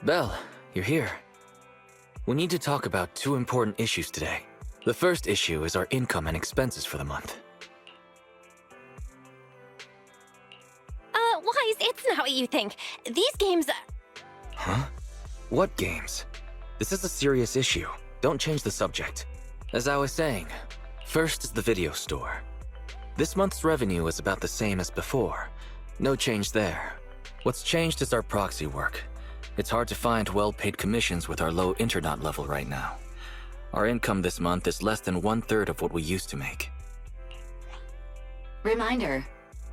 Belle, you're here. We need to talk about two important issues today. The first issue is our income and expenses for the month. Wise, it's not what you think. These games... Huh? What games? This is a serious issue. Don't change the subject. As I was saying, first is the video store. This month's revenue is about the same as before. No change there. What's changed is our proxy work. It's hard to find well-paid commissions with our low internet level right now. Our income this month is less than 1/3 of what we used to make. Reminder,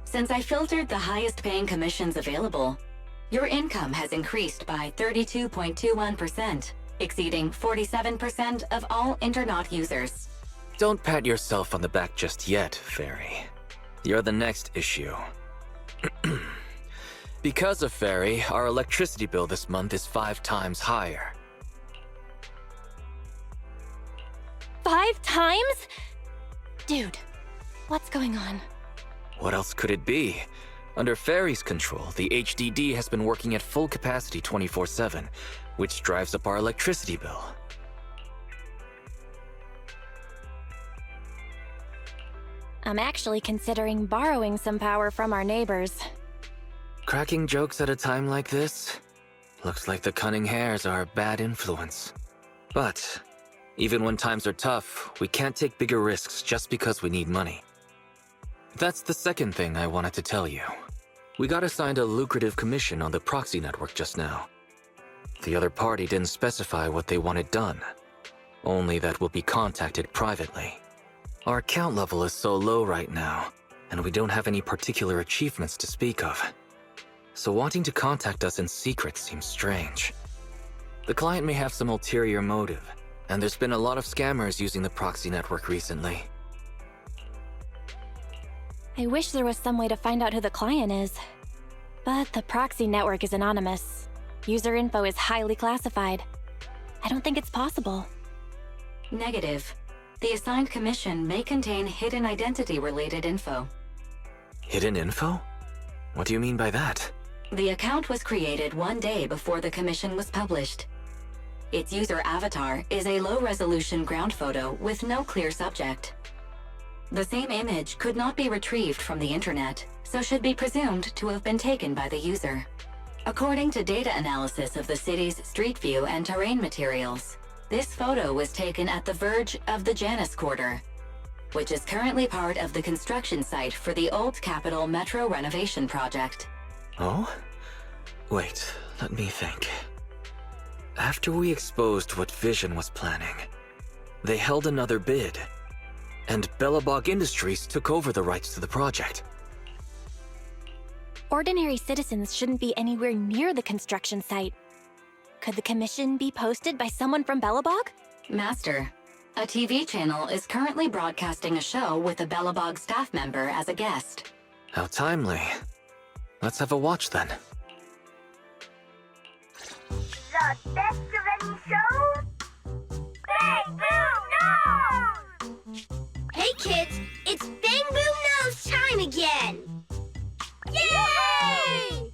since I filtered the highest paying commissions available, your income has increased by 32.21%, exceeding 47% of all internet users. Don't pat yourself on the back just yet, Fairy. You're the next issue. Because of Fairy, our electricity bill this month is 5 times higher. 5 times? Dude, what's going on? What else could it be? Under Fairy's control, the HDD has been working at full capacity 24/7, which drives up our electricity bill. I'm actually considering borrowing some power from our neighbors. Cracking jokes at a time like this? Looks like the cunning hares are a bad influence. But, even when times are tough, we can't take bigger risks just because we need money. That's the second thing I wanted to tell you. We got assigned a lucrative commission on the proxy network just now. The other party didn't specify what they wanted done, only that we'll be contacted privately. Our account level is so low right now, and we don't have any particular achievements to speak of. So wanting to contact us in secret seems strange. The client may have some ulterior motive, and there's been a lot of scammers using the proxy network recently. I wish there was some way to find out who the client is. But the proxy network is anonymous. User info is highly classified. I don't think it's possible. Negative. The assigned commission may contain hidden identity-related info. Hidden info? What do you mean by that? The account was created 1 day before the commission was published. Its user avatar is a low-resolution ground photo with no clear subject. The same image could not be retrieved from the internet, so should be presumed to have been taken by the user. According to data analysis of the city's street view and terrain materials, this photo was taken at the verge of the Janus Quarter, which is currently part of the construction site for the Old Capitol Metro renovation project. Oh? Wait, let me think. After we exposed what Vision was planning, they held another bid, and Belobog Industries took over the rights to the project. Ordinary citizens shouldn't be anywhere near the construction site. Could the commission be posted by someone from Belobog? Master, a TV channel is currently broadcasting a show with a Belobog staff member as a guest. How timely. Let's have a watch then. The best of any shows? Bang Boom Knows! Hey kids, it's Bang Boom Knows time again! Yay!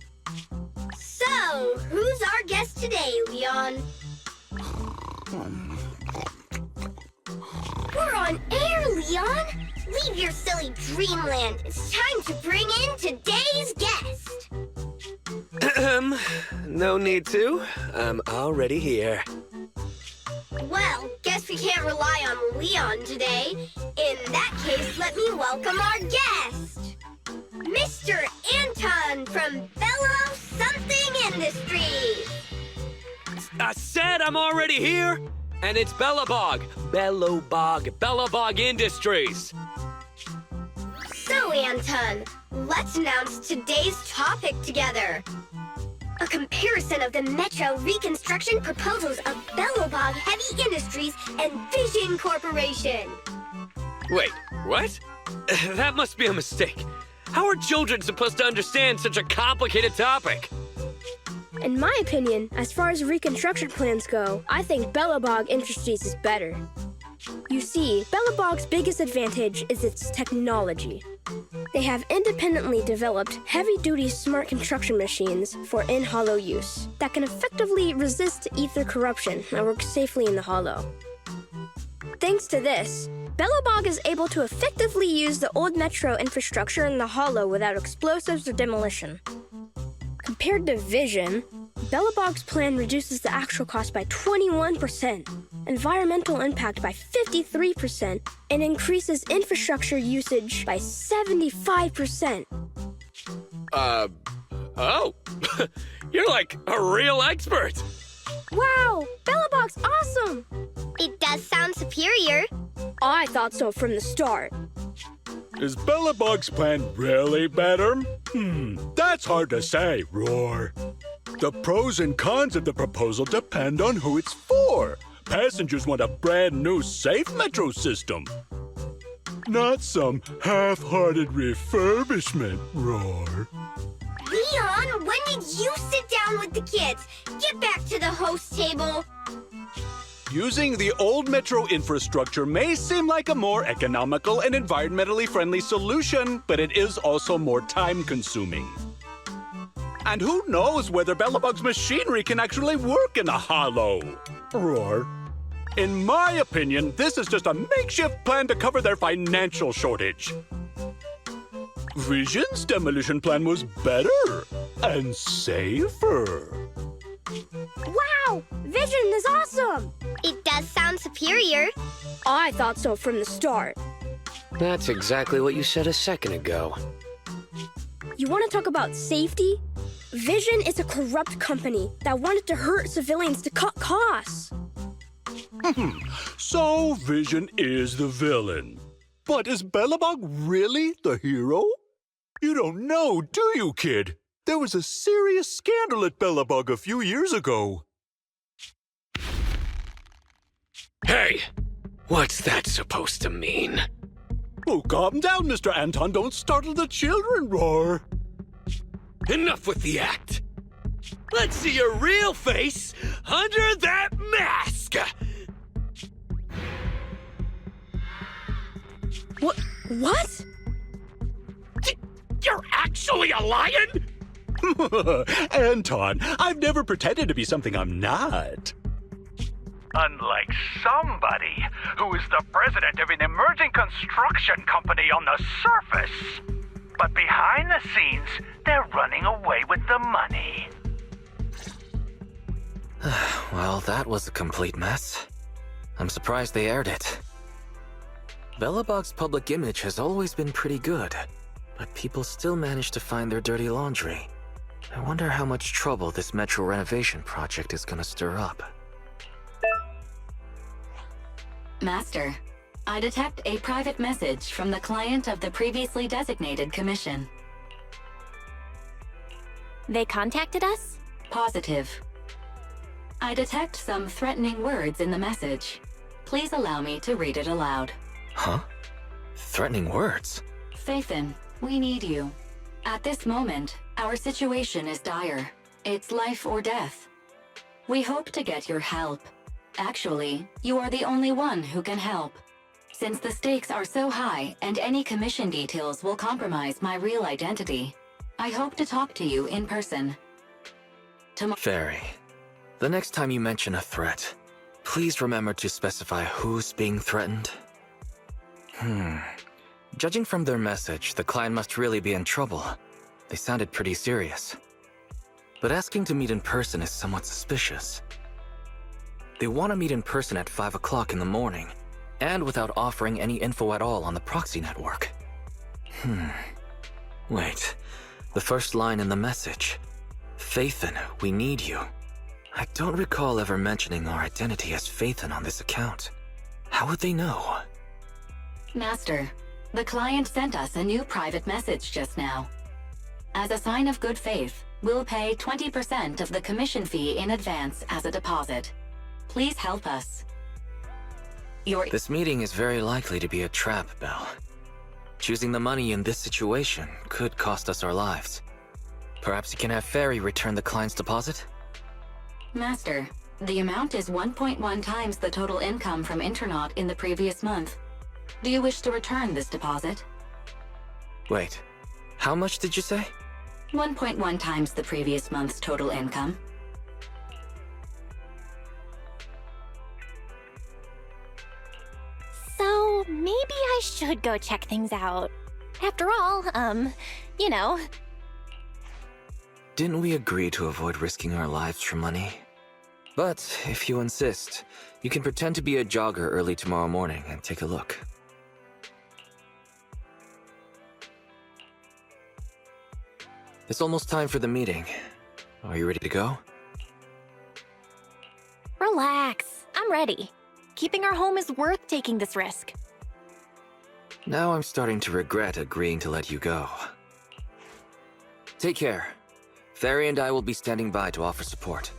So, who's our guest today, Leon? We're on air, Leon! Leave your silly dreamland. It's time to bring in today's guest. No need to. I'm already here. Well, guess we can't rely on Leon today. In that case, let me welcome our guest. Mr. Anton from Bello Something Industries. I said I'm already here, and it's Belobog. Belobog Industries. So, Anton, let's announce today's topic together. A comparison of the Metro reconstruction proposals of Belobog Heavy Industries and Vision Corporation. Wait, what? That must be a mistake. How are children supposed to understand such a complicated topic? In my opinion, as far as reconstruction plans go, I think Belobog Industries is better. You see, Belobog's biggest advantage is its technology. They have independently developed heavy-duty smart construction machines for in-hollow use that can effectively resist ether corruption and work safely in the hollow. Thanks to this, Belobog is able to effectively use the old metro infrastructure in the hollow without explosives or demolition. Compared to Vision, Belobog's plan reduces the actual cost by 21%, environmental impact by 53%, and increases infrastructure usage by 75%. Oh. You're like a real expert. Wow, Belobog's awesome! It does sound superior. I thought so from the start. Is Belobog's plan really better? That's hard to say, Roar. The pros and cons of the proposal depend on who it's for. Passengers want a brand new safe metro system. Not some half-hearted refurbishment, Roar. Leon, when did you sit down with the kids? Get back to the host table. Using the old metro infrastructure may seem like a more economical and environmentally friendly solution, but it is also more time-consuming. And who knows whether Belobog's machinery can actually work in the hollow? Roar. In my opinion, this is just a makeshift plan to cover their financial shortage. Vision's demolition plan was better and safer. Wow, Vision is awesome! It does sound superior. I thought so from the start. That's exactly what you said a second ago. You want to talk about safety? Vision is a corrupt company that wanted to hurt civilians to cut costs. So Vision is the villain. But is Belobog really the hero? You don't know, do you, kid? There was a serious scandal at Belobog a few years ago. Hey, what's that supposed to mean? Oh, calm down, Mr. Anton. Don't startle the children, Roar. Enough with the act. Let's see your real face under that mask. What? You're actually a lion? Anton, I've never pretended to be something I'm not. Unlike somebody who is the president of an emerging construction company on the surface. But behind the scenes, they're running away with the money. Well, that was a complete mess. I'm surprised they aired it. Belobog's public image has always been pretty good, but people still manage to find their dirty laundry. I wonder how much trouble this metro renovation project is gonna stir up. Master, I detect a private message from the client of the previously designated commission. They contacted us? Positive. I detect some threatening words in the message. Please allow me to read it aloud. Huh? Threatening words? Faithin, we need you. At this moment, our situation is dire. It's life or death. We hope to get your help. Actually, you are the only one who can help. Since the stakes are so high and any commission details will compromise my real identity, I hope to talk to you in person. Fairy, the next time you mention a threat, please remember to specify who's being threatened. Judging from their message, the client must really be in trouble. They sounded pretty serious. But asking to meet in person is somewhat suspicious. They want to meet in person at 5 o'clock in the morning, and without offering any info at all on the proxy network. Wait, the first line in the message. Faithin, we need you. I don't recall ever mentioning our identity as Faithin on this account. How would they know? Master, the client sent us a new private message just now. As a sign of good faith, we'll pay 20% of the commission fee in advance as a deposit. Please help us. This meeting is very likely to be a trap, Belle. Choosing the money in this situation could cost us our lives. Perhaps you can have Fairy return the client's deposit? Master, the amount is 1.1 times the total income from Internaut in the previous month. Do you wish to return this deposit? Wait, how much did you say? 1.1 times the previous month's total income. So, maybe I should go check things out. After all, you know. Didn't we agree to avoid risking our lives for money? But if you insist, you can pretend to be a jogger early tomorrow morning and take a look. It's almost time for the meeting. Are you ready to go? Relax, I'm ready. Keeping our home is worth taking this risk. Now I'm starting to regret agreeing to let you go. Take care. Fairy and I will be standing by to offer support.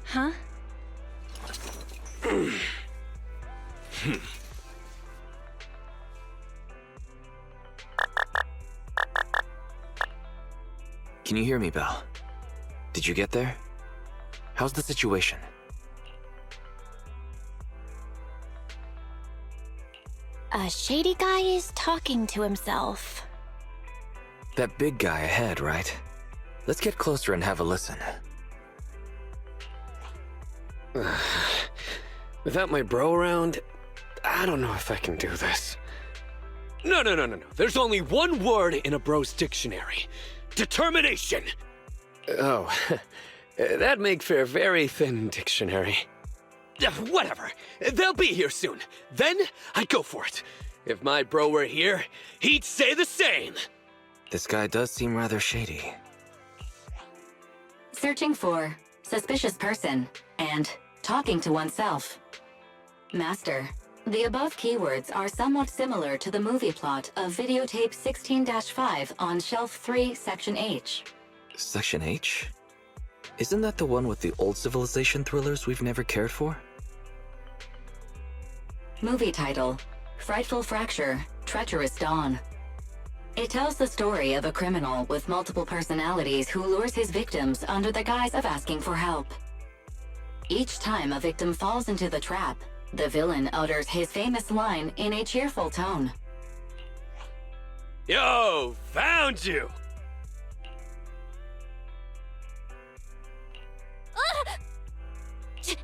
Huh? Can you hear me, Belle? Did you get there? How's the situation? A shady guy is talking to himself. That big guy ahead, right? Let's get closer and have a listen. Without my bro around, I don't know if I can do this. No. There's only one word in a bro's dictionary. Determination! Oh, that'd make for a very thin dictionary. Whatever. They'll be here soon. Then I'd go for it. If my bro were here, he'd say the same. This guy does seem rather shady. Searching for suspicious person and talking to oneself. Master, the above keywords are somewhat similar to the movie plot of videotape 16-5 on Shelf 3, Section H. Section H? Isn't that the one with the old civilization thrillers we've never cared for? Movie title, Frightful Fracture, Treacherous Dawn. It tells the story of a criminal with multiple personalities who lures his victims under the guise of asking for help. Each time a victim falls into the trap, the villain utters his famous line in a cheerful tone. Yo, found you!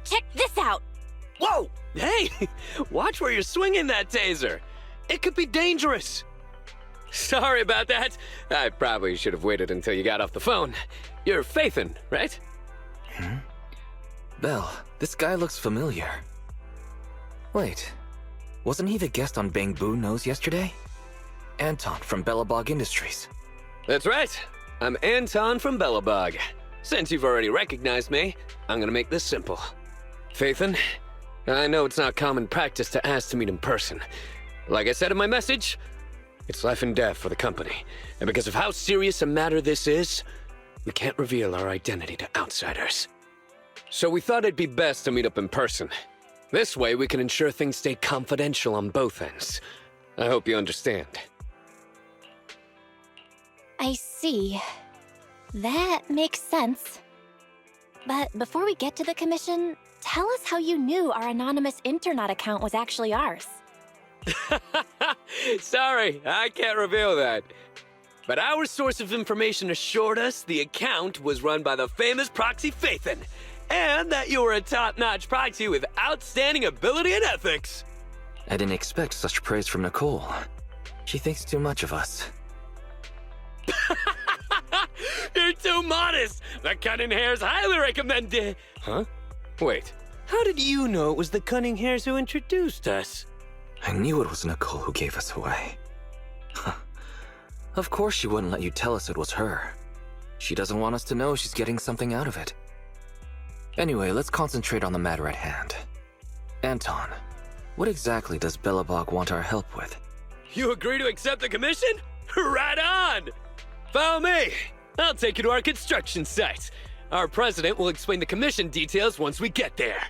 Check this out! Whoa! Hey! Watch where you're swinging that taser! It could be dangerous! Sorry about that. I probably should have waited until you got off the phone. You're Phaethon, right? Belle, this guy looks familiar. Wait, wasn't he the guest on Bang Boo Nose yesterday? Anton from Belobog Industries. That's right. I'm Anton from Belobog. Since you've already recognized me, I'm gonna make this simple. Phaethon, I know it's not common practice to ask to meet in person. Like I said in my message, it's life and death for the company. And because of how serious a matter this is, we can't reveal our identity to outsiders. So we thought it'd be best to meet up in person. This way we can ensure things stay confidential on both ends. I hope you understand. I see. That makes sense. But before we get to the commission, tell us how you knew our anonymous Internet account was actually ours. Sorry, I can't reveal that. But our source of information assured us the account was run by the famous proxy Phaethon, and that you were a top-notch proxy with outstanding ability and ethics. I didn't expect such praise from Nicole. She thinks too much of us. You're too modest! The Cunning Hares highly recommend it! Huh? Wait, how did you know it was the Cunning Hares who introduced us? I knew it was Nicole who gave us away. Of course she wouldn't let you tell us it was her. She doesn't want us to know she's getting something out of it. Anyway, let's concentrate on the matter at hand. Anton, what exactly does Belobog want our help with? You agree to accept the commission? Right on! Follow me! I'll take you to our construction site. Our president will explain the commission details once we get there.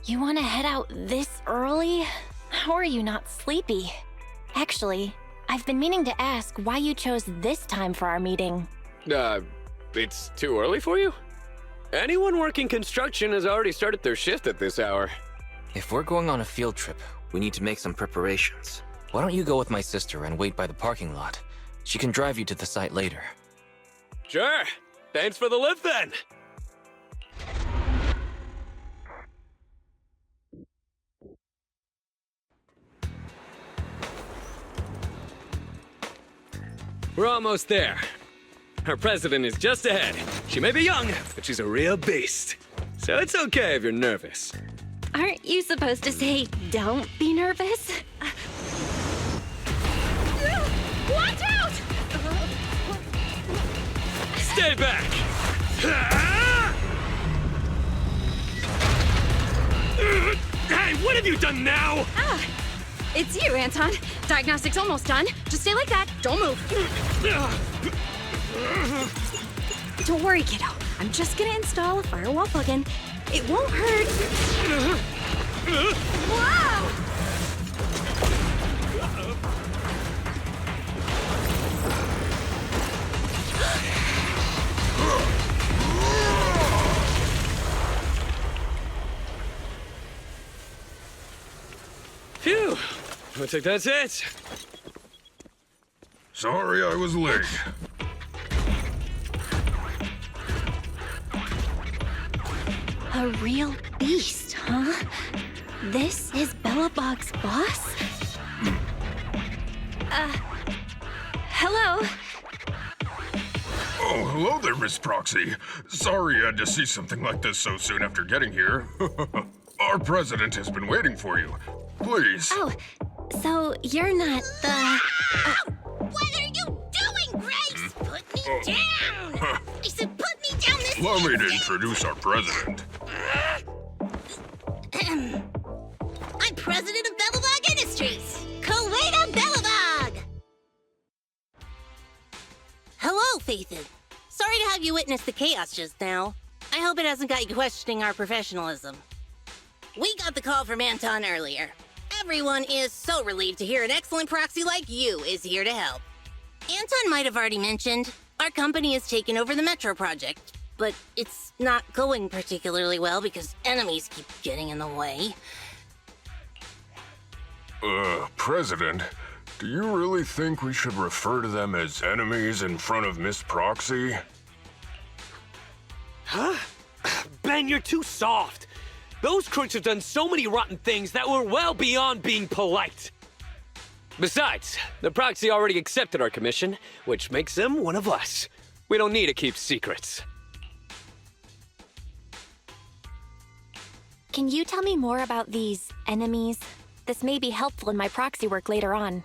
You want to head out this early? How are you not sleepy? Actually, I've been meaning to ask why you chose this time for our meeting. It's too early for you? Anyone working construction has already started their shift at this hour. If we're going on a field trip, we need to make some preparations. Why don't you go with my sister and wait by the parking lot? She can drive you to the site later. Sure. Thanks for the lift then. We're almost there. Our president is just ahead. She may be young, but she's a real beast. So it's okay if you're nervous. Aren't you supposed to say, don't be nervous? Watch out! Stay back! Hey, what have you done now? It's you, Anton. Diagnostic's almost done. Just stay like that. Don't move. Don't worry, kiddo. I'm just gonna install a firewall plugin. It won't hurt. Wow! Phew. Looks like that's it. Sorry I was late. A real beast, huh? This is Belobog's boss? Hello? Oh, hello there, Miss Proxy. Sorry you had to see something like this so soon after getting here. Our president has been waiting for you. Please. Oh, so you're not the... What are you doing, Grace? Put me down! I said put me down this Allow me to introduce our president. I'm president of Belobog Industries, Kuwaita Belobog! Hello, Faithin. Sorry to have you witness the chaos just now. I hope it hasn't got you questioning our professionalism. We got the call from Anton earlier. Everyone is so relieved to hear an excellent proxy like you is here to help. Anton might have already mentioned, our company has taken over the Metro project, but it's not going particularly well because enemies keep getting in the way. President, do you really think we should refer to them as enemies in front of Miss Proxy? Huh? Ben, you're too soft. Those crooks have done so many rotten things that were well beyond being polite. Besides, the proxy already accepted our commission, which makes them one of us. We don't need to keep secrets. Can you tell me more about these enemies? This may be helpful in my proxy work later on.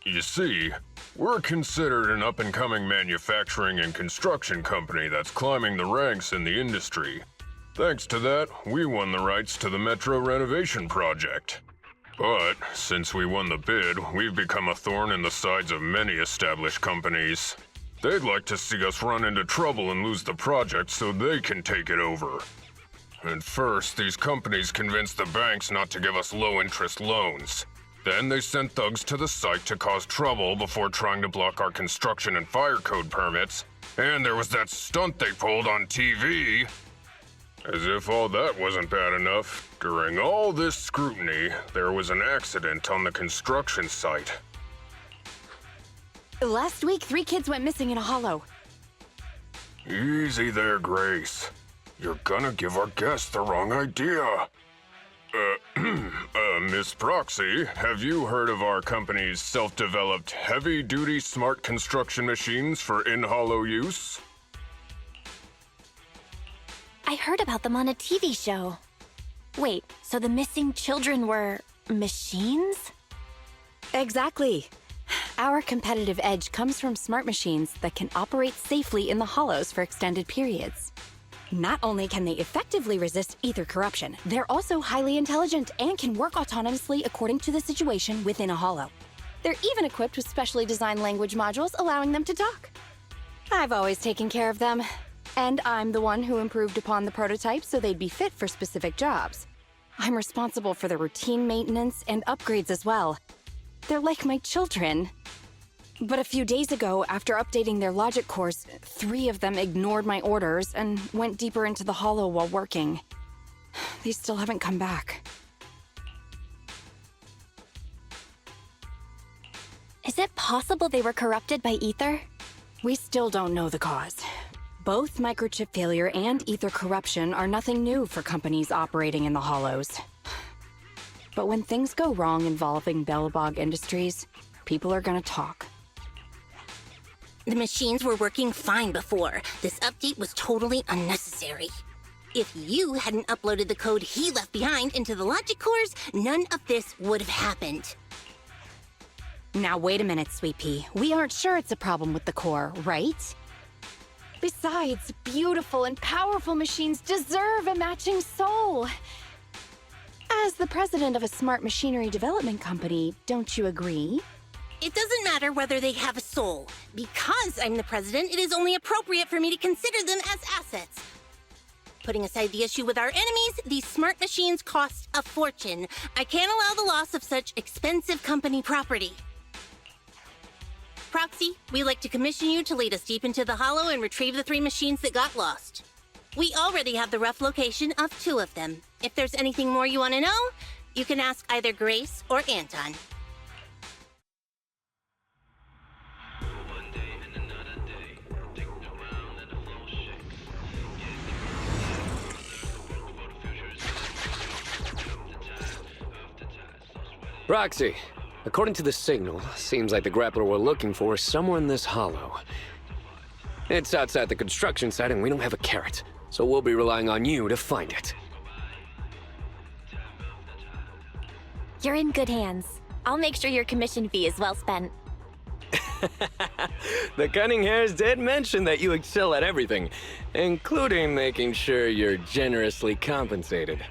You see, we're considered an up-and-coming manufacturing and construction company that's climbing the ranks in the industry. Thanks to that, we won the rights to the Metro renovation project. But since we won the bid, we've become a thorn in the sides of many established companies. They'd like to see us run into trouble and lose the project so they can take it over. At first, these companies convinced the banks not to give us low-interest loans. Then they sent thugs to the site to cause trouble before trying to block our construction and fire code permits. And there was that stunt they pulled on TV. As if all that wasn't bad enough, during all this scrutiny, there was an accident on the construction site. Last week, 3 kids went missing in a hollow. Easy there, Grace. You're gonna give our guests the wrong idea. Miss Proxy, have you heard of our company's self-developed heavy-duty smart construction machines for in-hollow use? I heard about them on a TV show. Wait, so the missing children were machines? Exactly. Our competitive edge comes from smart machines that can operate safely in the hollows for extended periods. Not only can they effectively resist ether corruption, they're also highly intelligent and can work autonomously according to the situation within a hollow. They're even equipped with specially designed language modules allowing them to talk. I've always taken care of them. And I'm the one who improved upon the prototypes so they'd be fit for specific jobs. I'm responsible for the routine maintenance and upgrades as well. They're like my children. But a few days ago, after updating their logic cores, 3 of them ignored my orders and went deeper into the hollow while working. They still haven't come back. Is it possible they were corrupted by ether? We still don't know the cause. Both microchip failure and ether corruption are nothing new for companies operating in the hollows. But when things go wrong involving Belobog Industries, people are gonna talk. The machines were working fine before. This update was totally unnecessary. If you hadn't uploaded the code he left behind into the logic cores, none of this would have happened. Now wait a minute, Sweet Pea. We aren't sure it's a problem with the core, right? Besides, beautiful and powerful machines deserve a matching soul. As the president of a smart machinery development company, don't you agree? It doesn't matter whether they have a soul. Because I'm the president, it is only appropriate for me to consider them as assets. Putting aside the issue with our enemies, these smart machines cost a fortune. I can't allow the loss of such expensive company property. Proxy, we'd like to commission you to lead us deep into the hollow and retrieve the 3 machines that got lost. We already have the rough location of 2 of them. If there's anything more you want to know, you can ask either Grace or Anton. Roxy, according to the signal, seems like the grappler we're looking for is somewhere in this hollow. It's outside the construction site and we don't have a carrot, so we'll be relying on you to find it. You're in good hands. I'll make sure your commission fee is well spent. The Cunning Hares did mention that you excel at everything, including making sure you're generously compensated.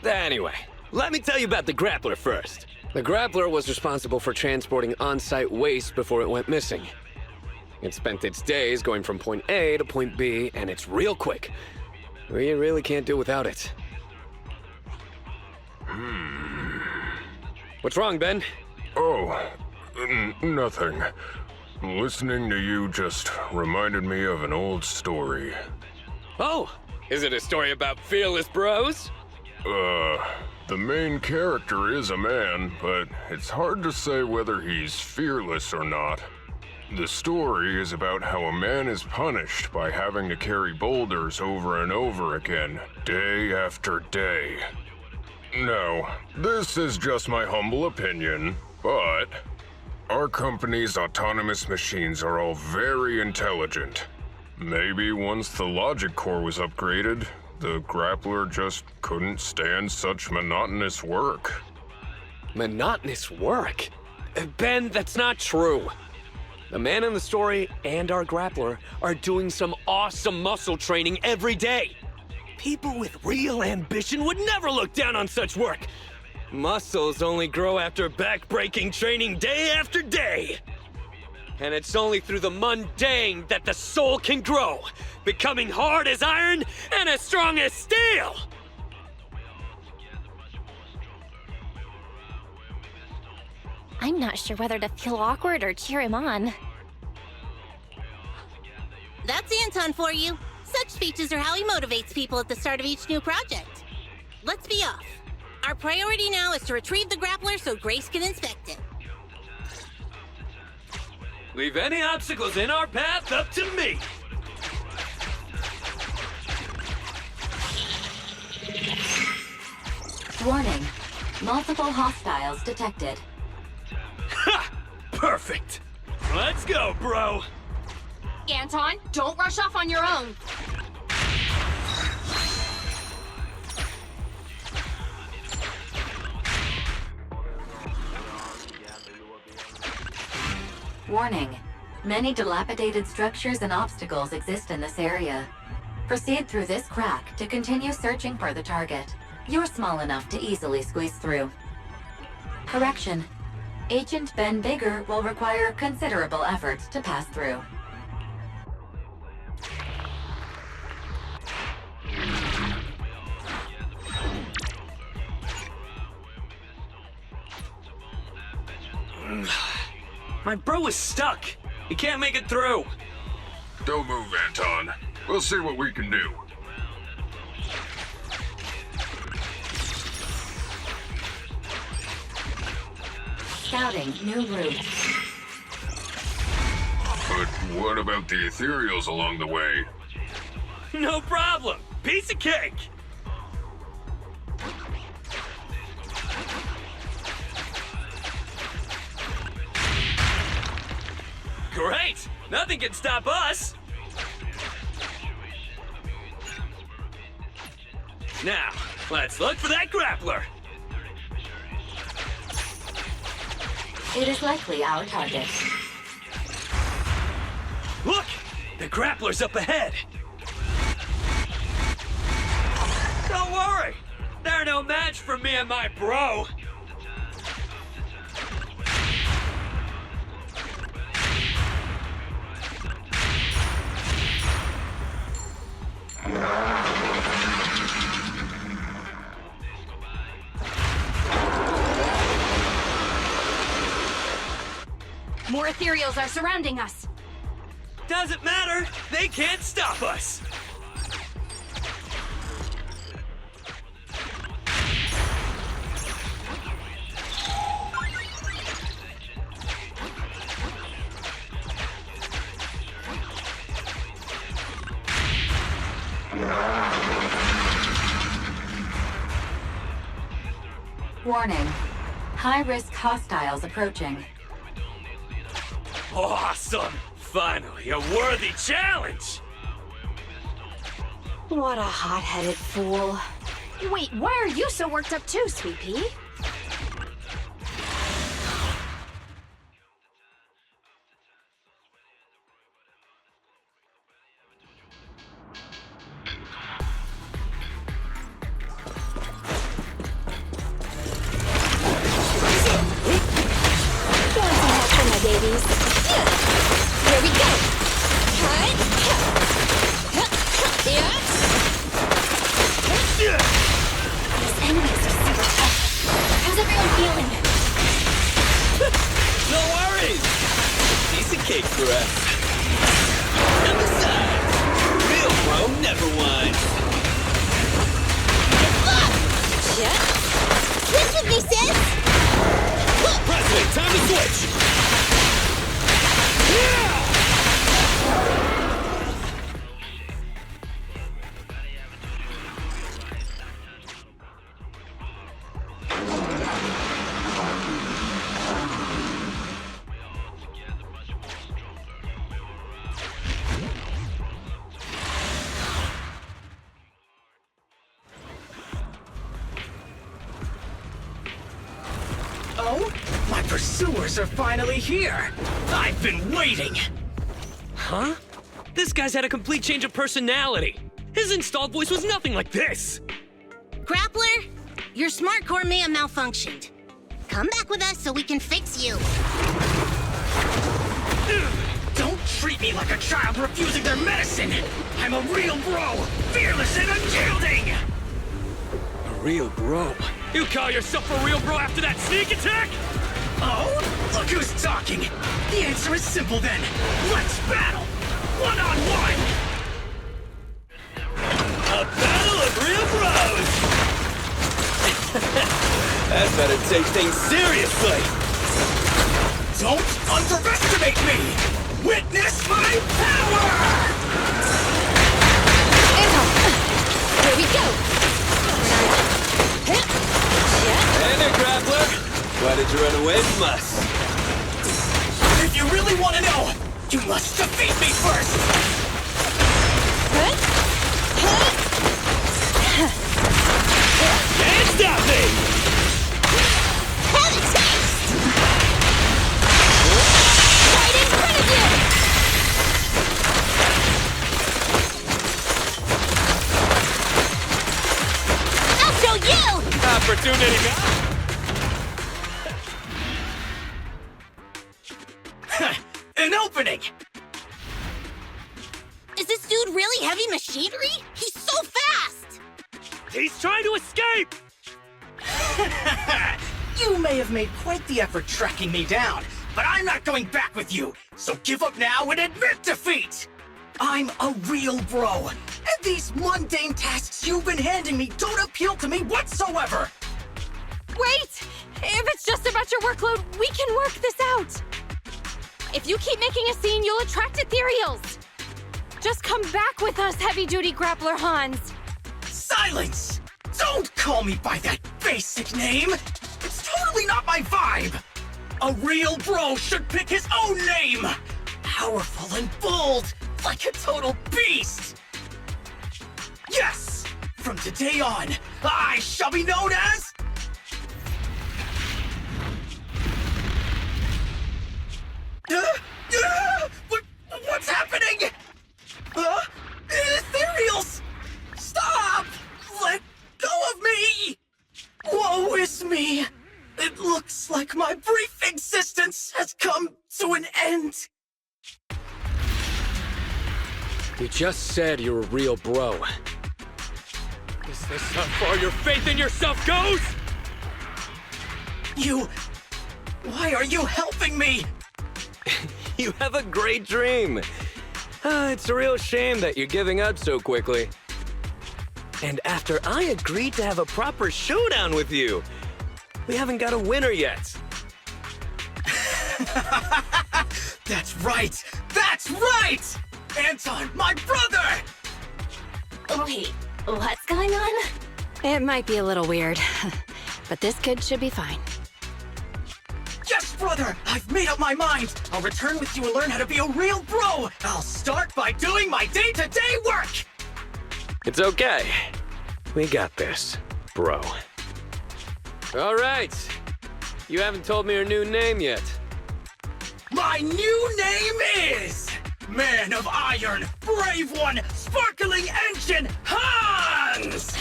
Anyway, let me tell you about the grappler first. The grappler was responsible for transporting on-site waste before it went missing. It spent its days going from point A to point B, and it's real quick. We really can't do without it. What's wrong, Ben? Oh, nothing. Listening to you just reminded me of an old story. Oh, is it a story about fearless bros? The main character is a man, but it's hard to say whether he's fearless or not. The story is about how a man is punished by having to carry boulders over and over again, day after day. No, this is just my humble opinion, but our company's autonomous machines are all very intelligent. Maybe once the logic core was upgraded, the grappler just couldn't stand such monotonous work. Monotonous work? Ben, that's not true. The man in the story and our grappler are doing some awesome muscle training every day. People with real ambition would never look down on such work. Muscles only grow after back-breaking training day after day. And it's only through the mundane that the soul can grow, becoming hard as iron and as strong as steel! I'm not sure whether to feel awkward or cheer him on. That's Anton for you. Such speeches are how he motivates people at the start of each new project. Let's be off. Our priority now is to retrieve the grappler so Grace can inspect it. Leave any obstacles in our path up to me! Warning. Multiple hostiles detected. Ha! Perfect! Let's go, bro! Anton, don't rush off on your own. Warning. Many dilapidated structures and obstacles exist in this area. Proceed through this crack to continue searching for the target. You're small enough to easily squeeze through. Correction. Agent Ben Bigger will require considerable effort to pass through. My bro is stuck. He can't make it through. Don't move, Anton. We'll see what we can do. Scouting new route. But what about the ethereals along the way? No problem. Piece of cake. Great! Nothing can stop us! Now, let's look for that grappler! It is likely our target. Look! The grappler's up ahead! Don't worry! They're no match for me and my bro! More ethereals are surrounding us. Doesn't matter! They can't stop us! Warning. High-risk hostiles approaching. Awesome! Finally, a worthy challenge! What a hot-headed fool. Wait, why are you so worked up too, Sweet Pea? Here we go! These enemies are super tough. How's everyone feeling? No worries! Piece of cake for us. And besides, real bro never whines. Switch with me, sis! President, time to switch! Oh? My pursuers are finally here! I've been waiting! Huh? This guy's had a complete change of personality. His installed voice was nothing like this. Grappler, your smart core may have malfunctioned. Come back with us so we can fix you. Don't treat me like a child refusing their medicine! I'm a real bro, fearless and unyielding! A real bro? You call yourself a real bro after that sneak attack? Oh? Look who's talking! The answer is simple then. Let's battle! One-on-one! A battle of real bros! That better take things seriously! Don't underestimate me! Witness my power! Here we go! Hey there, grappler! Why did you run away from us? If you really want to know, you must defeat me first! Can't stop me! Have a taste! Right in front of you! I'll show you! Opportunity now! An opening! Is this dude really heavy machinery? He's so fast! He's trying to escape! You may have made quite the effort tracking me down, but I'm not going back with you, so give up now and admit defeat! I'm a real bro, and these mundane tasks you've been handing me don't appeal to me whatsoever! Wait! If it's just about your workload, we can work this out! If you keep making a scene, you'll attract ethereals! Just come back with us, heavy-duty grappler Hans! Silence! Don't call me by that basic name! It's totally not my vibe! A real bro should pick his own name! Powerful and bold, like a total beast! Yes! From today on, I shall be known as... What's happening? Ethereals! Stop! Let go of me! Woe is me! It looks like my brief existence has come to an end. You just said you're a real bro. Is this how far your faith in yourself goes? Why are you helping me? You have a great dream. It's a real shame that you're giving up so quickly. And after I agreed to have a proper showdown with you, we haven't got a winner yet. That's right! That's right! Anton, my brother! Wait, what's going on? It might be a little weird, but this kid should be fine. Yes, brother! I've made up my mind! I'll return with you and learn how to be a real bro! I'll start by doing my day-to-day work! It's okay. We got this, bro. All right. You haven't told me your new name yet. My new name is... Man of Iron, Brave One, Sparkling Engine, Hans!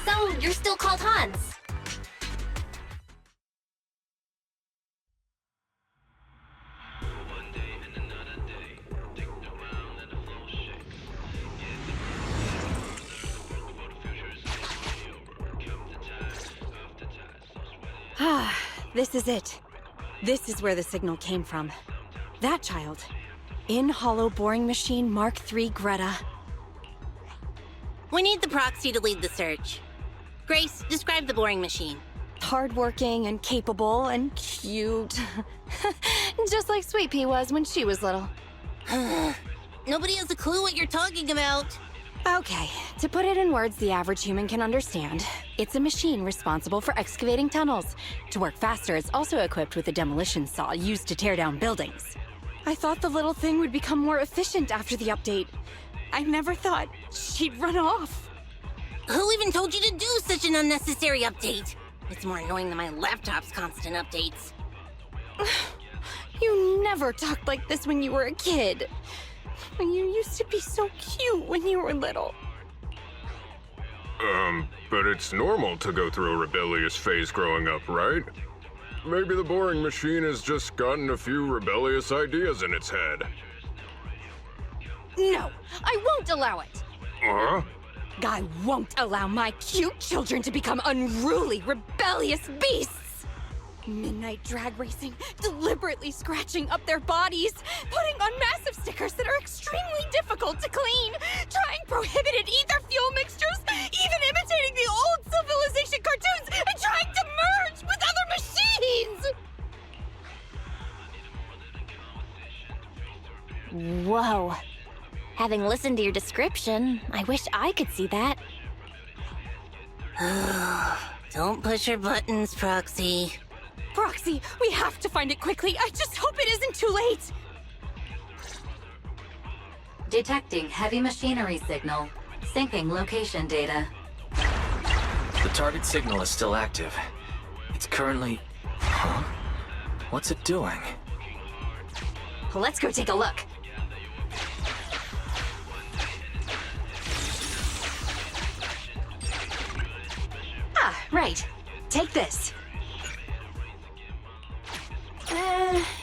So, you're still called Hans? Ah, this is it. This is where the signal came from. That child. In Hollow Boring Machine Mark III Greta. We need the proxy to lead the search. Grace, describe the boring machine. Hardworking and capable and cute. Just like Sweet Pea was when she was little. Nobody has a clue what you're talking about. Okay, to put it in words the average human can understand, it's a machine responsible for excavating tunnels. To work faster, it's also equipped with a demolition saw used to tear down buildings. I thought the little thing would become more efficient after the update. I never thought she'd run off. Who even told you to do such an unnecessary update? It's more annoying than my laptop's constant updates. You never talked like this when you were a kid. You used to be so cute when you were little. But it's normal to go through a rebellious phase growing up, right? Maybe the boring machine has just gotten a few rebellious ideas in its head. No, I won't allow it. Huh? I won't allow my cute children to become unruly, rebellious beasts! Midnight drag racing, deliberately scratching up their bodies, putting on massive stickers that are extremely difficult to clean, trying prohibited ether fuel mixtures, even imitating the old Civilization cartoons, and trying to merge with other machines! Whoa. Having listened to your description, I wish I could see that. Don't push your buttons, Proxy. Proxy, we have to find it quickly. I just hope it isn't too late. Detecting heavy machinery signal. Syncing location data. The target signal is still active. It's currently... Huh? What's it doing? Let's go take a look. Ah, right. Take this.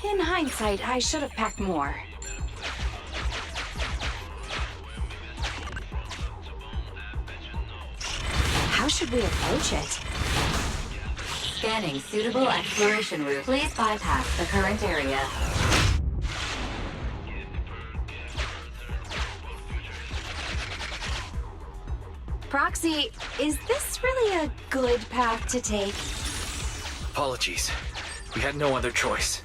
In hindsight, I should have packed more. How should we approach it? Scanning suitable exploration route. Please bypass the current area. Proxy, is this really a good path to take? Apologies. We had no other choice.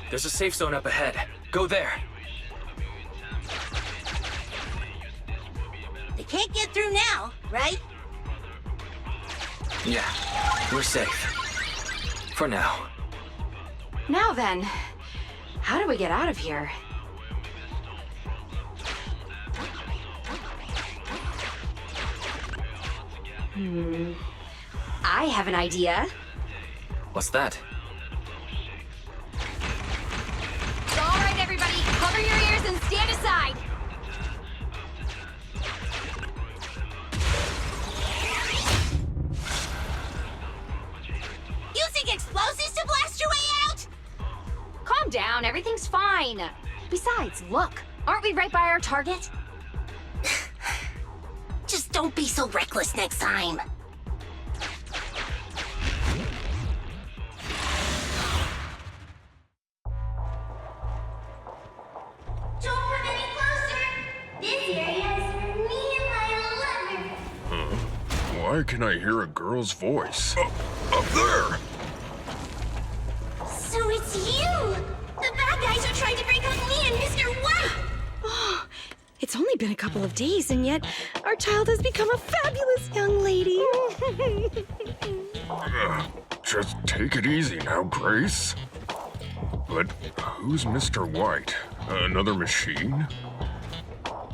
There's a safe zone up ahead. Go there. They can't get through now, right? Yeah, we're safe. For now. Now then, how do we get out of here? I have an idea. What's that? All right, everybody, cover your ears and stand aside. Using explosives to blast your way out? Calm down, everything's fine. Besides, look, aren't we right by our target? Just don't be so reckless next time. Don't come any closer. This area is for me and my lover. Why can I hear a girl's voice? Up there! So it's you! The bad guys are trying to break up me and Mr. White! Oh, it's only been a couple of days, and yet our child has become a fabulous young lady. Just take it easy now, Grace. But who's Mr. White? Another machine?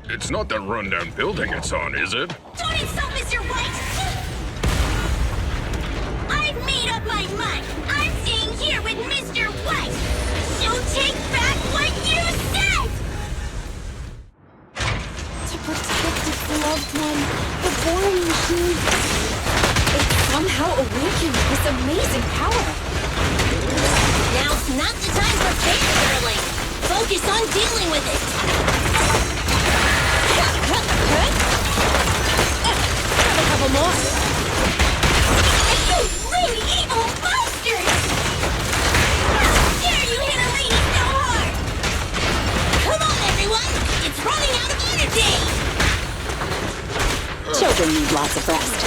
It's not that rundown building it's on, is it? Don't insult Mr. White! I've made up my mind. I'm staying here with Mr. White. So take back what you said! To protect its loved one, the boring machine, it somehow awakened this amazing power. Now's not the time for fangirling. Focus on dealing with it. Have a couple more. You really evil bastard! How dare you hit a lady so hard! Come on, everyone! It's running out of energy! Children need lots of rest.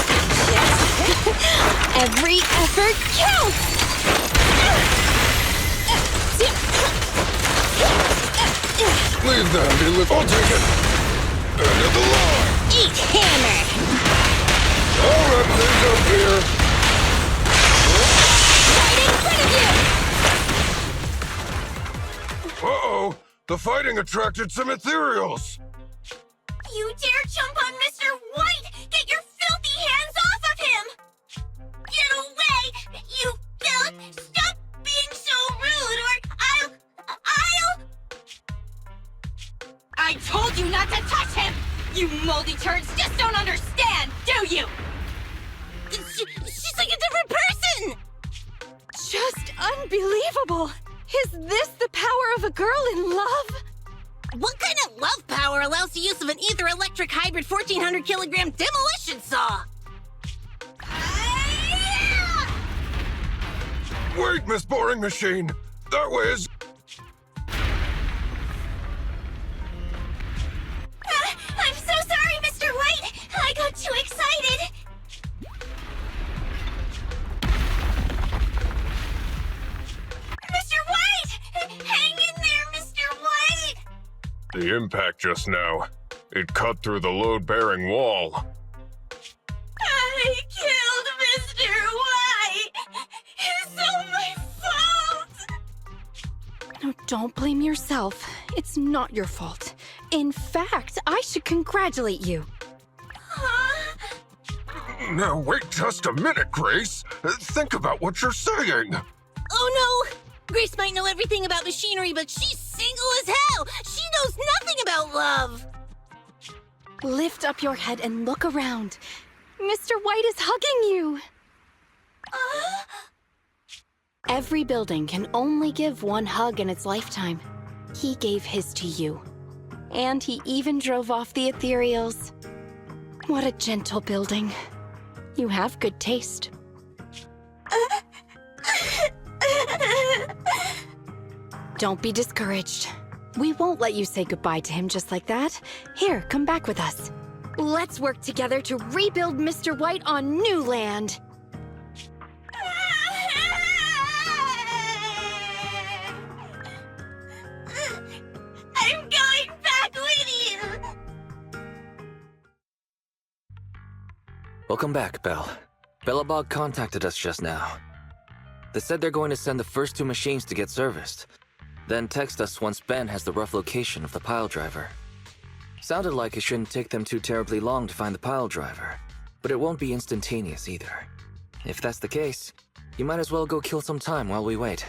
Every effort counts! Leave that, I'll take it! End of the line! Eat hammer! I'll wrap things up here! Right in front of you! Uh-oh! The fighting attracted some ethereals! You dare jump on Mr. White! Get your filthy hands off of him! Get away! You filth! Stop being so rude or I'll... I told you not to touch him! You moldy turds just don't understand, do you? She's like a different person! Just unbelievable. Is this the power of a girl in love? What kind of love power allows the use of an ether-electric hybrid 1,400 kilogram demolition saw? Wait, Miss Boring Machine! That way is... I'm so sorry, Mr. White! I got too excited! Mr. White! Hang in there, Mr. White! The impact just now. It cut through the load-bearing wall. I killed Mr. White! It's all my fault! No, don't blame yourself. It's not your fault. In fact, I should congratulate you. Huh? Now, wait just a minute, Grace. Think about what you're saying. Oh no! Grace might know everything about machinery, but she's single as hell! She knows nothing about love! Lift up your head and look around. Mr. White is hugging you. Every building can only give one hug in its lifetime. He gave his to you. And he even drove off the ethereals. What a gentle building. You have good taste. Don't be discouraged. We won't let you say goodbye to him just like that. Here, come back with us. Let's work together to rebuild Mr. White on new land. I'm going back with you! Welcome back, Belle. Belobog contacted us just now. They said they're going to send the first 2 machines to get serviced, then text us once Ben has the rough location of the pile driver. Sounded like it shouldn't take them too terribly long to find the pile driver, but it won't be instantaneous either. If that's the case, you might as well go kill some time while we wait.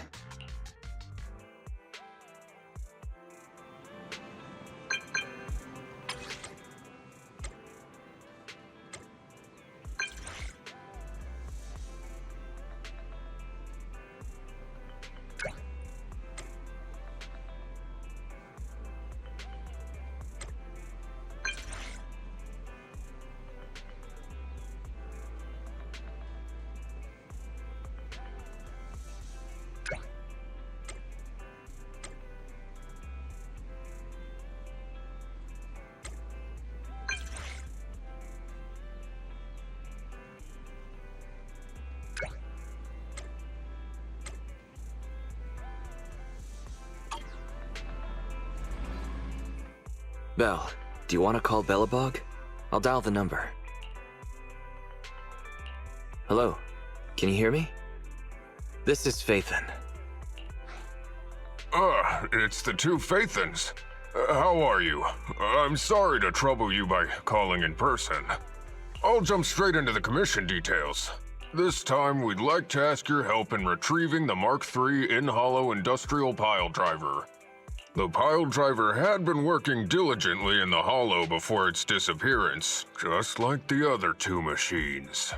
Belle, do you want to call Belobog? I'll dial the number. Hello, can you hear me? This is Phaethon. It's the 2 Phaethons. How are you? I'm sorry to trouble you by calling in person. I'll jump straight into the commission details. This time, we'd like to ask your help in retrieving the Mark III in-hollow industrial pile driver. The pile driver had been working diligently in the hollow before its disappearance, just like the other 2 machines.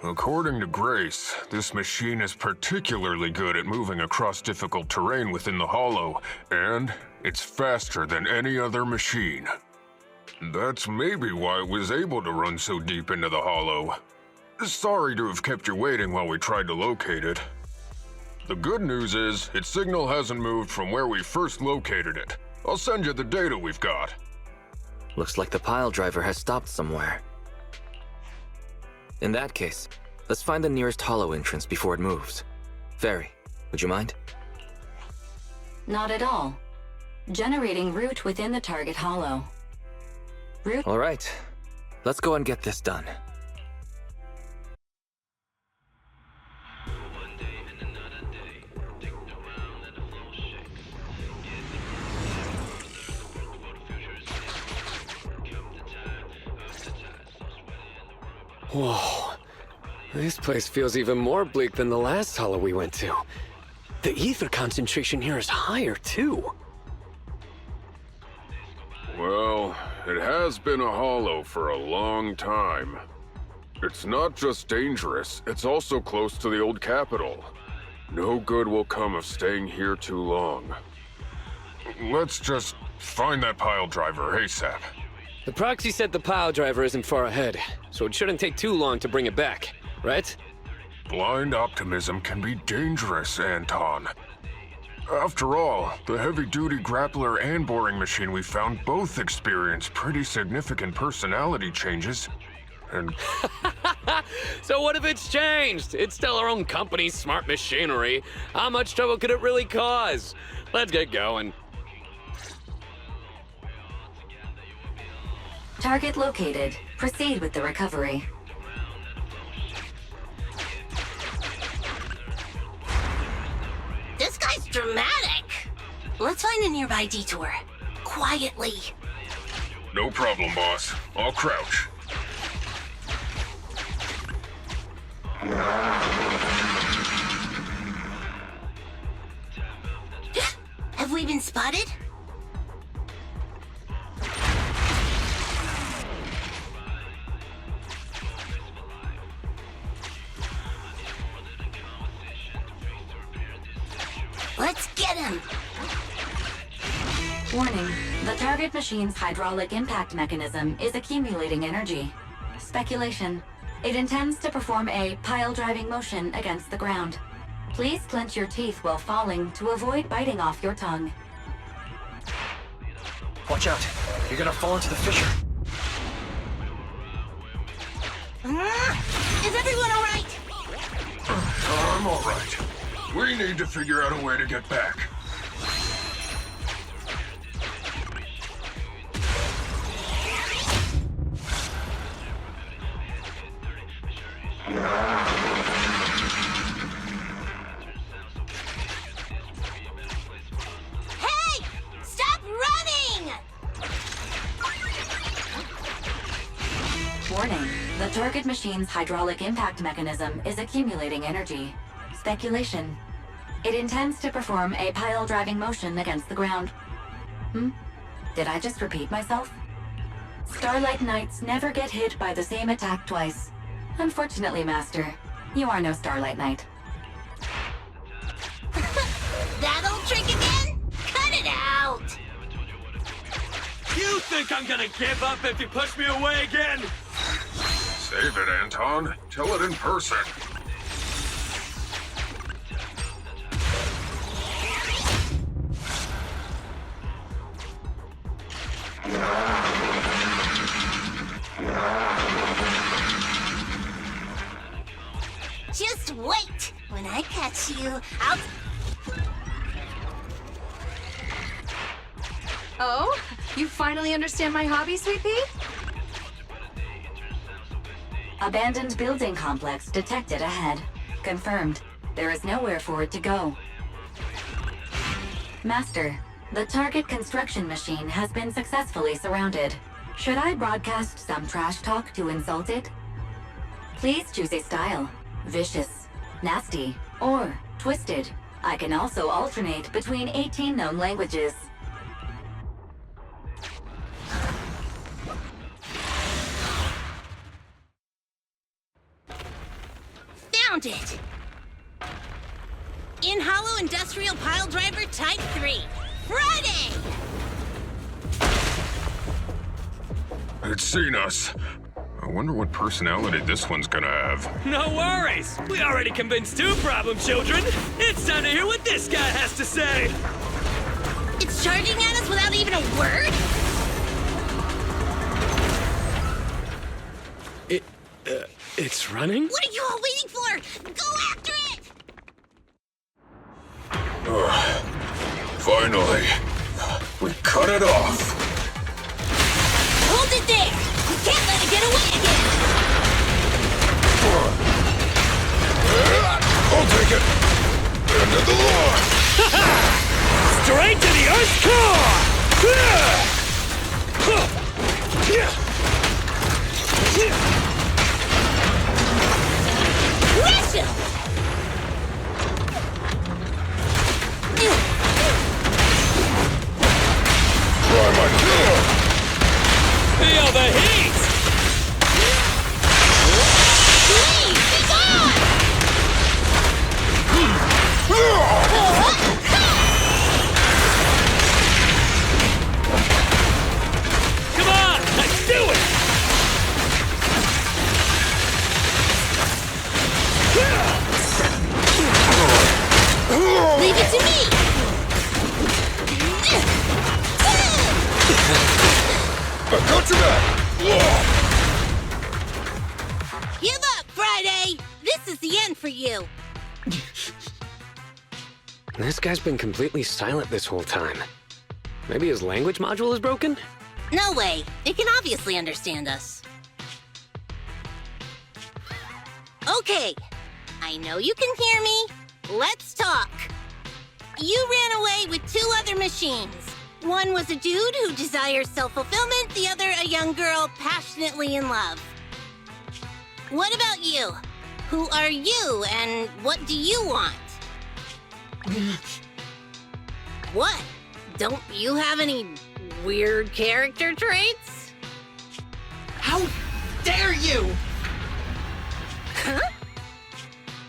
According to Grace, this machine is particularly good at moving across difficult terrain within the hollow, and it's faster than any other machine. That's maybe why it was able to run so deep into the hollow. Sorry to have kept you waiting while we tried to locate it. The good news is, its signal hasn't moved from where we first located it. I'll send you the data we've got. Looks like the pile driver has stopped somewhere. In that case, let's find the nearest hollow entrance before it moves. Fairy, would you mind? Not at all. Generating route within the target hollow. Route. All right, let's go and get this done. Whoa. This place feels even more bleak than the last hollow we went to. The ether concentration here is higher, too. Well, it has been a hollow for a long time. It's not just dangerous, it's also close to the old capital. No good will come of staying here too long. Let's just find that pile driver ASAP. The proxy said the pile driver isn't far ahead, so it shouldn't take too long to bring it back, right? Blind optimism can be dangerous, Anton. After all, the heavy-duty grappler and boring machine we found both experience pretty significant personality changes, and... So what if it's changed? It's still our own company's smart machinery. How much trouble could it really cause? Let's get going. Target located. Proceed with the recovery. This guy's dramatic. Let's find a nearby detour. Quietly. No problem, boss. I'll crouch. Have we been spotted? Let's get him! Warning, The target machine's hydraulic impact mechanism is accumulating energy. Speculation. It intends to perform a pile-driving motion against the ground. Please clench your teeth while falling to avoid biting off your tongue. Watch out. You're gonna fall into the fissure. Is everyone all right? I'm all right. We need to figure out a way to get back. Hey! Stop running! Warning. The target machine's hydraulic impact mechanism is accumulating energy. Speculation. It intends to perform a pile-driving motion against the ground. Did I just repeat myself? Starlight Knights never get hit by the same attack twice. Unfortunately, Master, you are no Starlight Knight. That old trick again? Cut it out! You think I'm gonna give up if you push me away again? Save it, Anton. Tell it in person. Just wait! When I catch you, I'll... Oh? You finally understand my hobby, Sweet Pea? Abandoned building complex detected ahead. Confirmed. There is nowhere for it to go. Master, the target construction machine has been successfully surrounded. Should I broadcast some trash talk to insult it? Please choose a style. Vicious, nasty, or twisted. I can also alternate between 18 known languages. Found it! In Hollow Industrial Pile Driver Type 3. Friday! It's seen us. I wonder what personality this one's gonna have. No worries! We already convinced two problem children! It's time to hear what this guy has to say! It's charging at us without even a word? It's running? What are you all waiting for? Go after it! Finally. We cut it off. Hold it there! We can't let it get away again! I'll take it. End of the line. Straight to the Earth's core! Crush him! Try my kill. Feel the heat! Please, be gone! Come on, let's do it! Leave it to me! I got your back. Give up, Friday! This is the end for you! This guy's been completely silent this whole time. Maybe his language module is broken? No way. It can obviously understand us. Okay. I know you can hear me. Let's talk. You ran away with two other machines. One was a dude who desires self-fulfillment, the other a young girl passionately in love. What about you? Who are you, and what do you want? What? Don't you have any weird character traits? How dare you! Huh?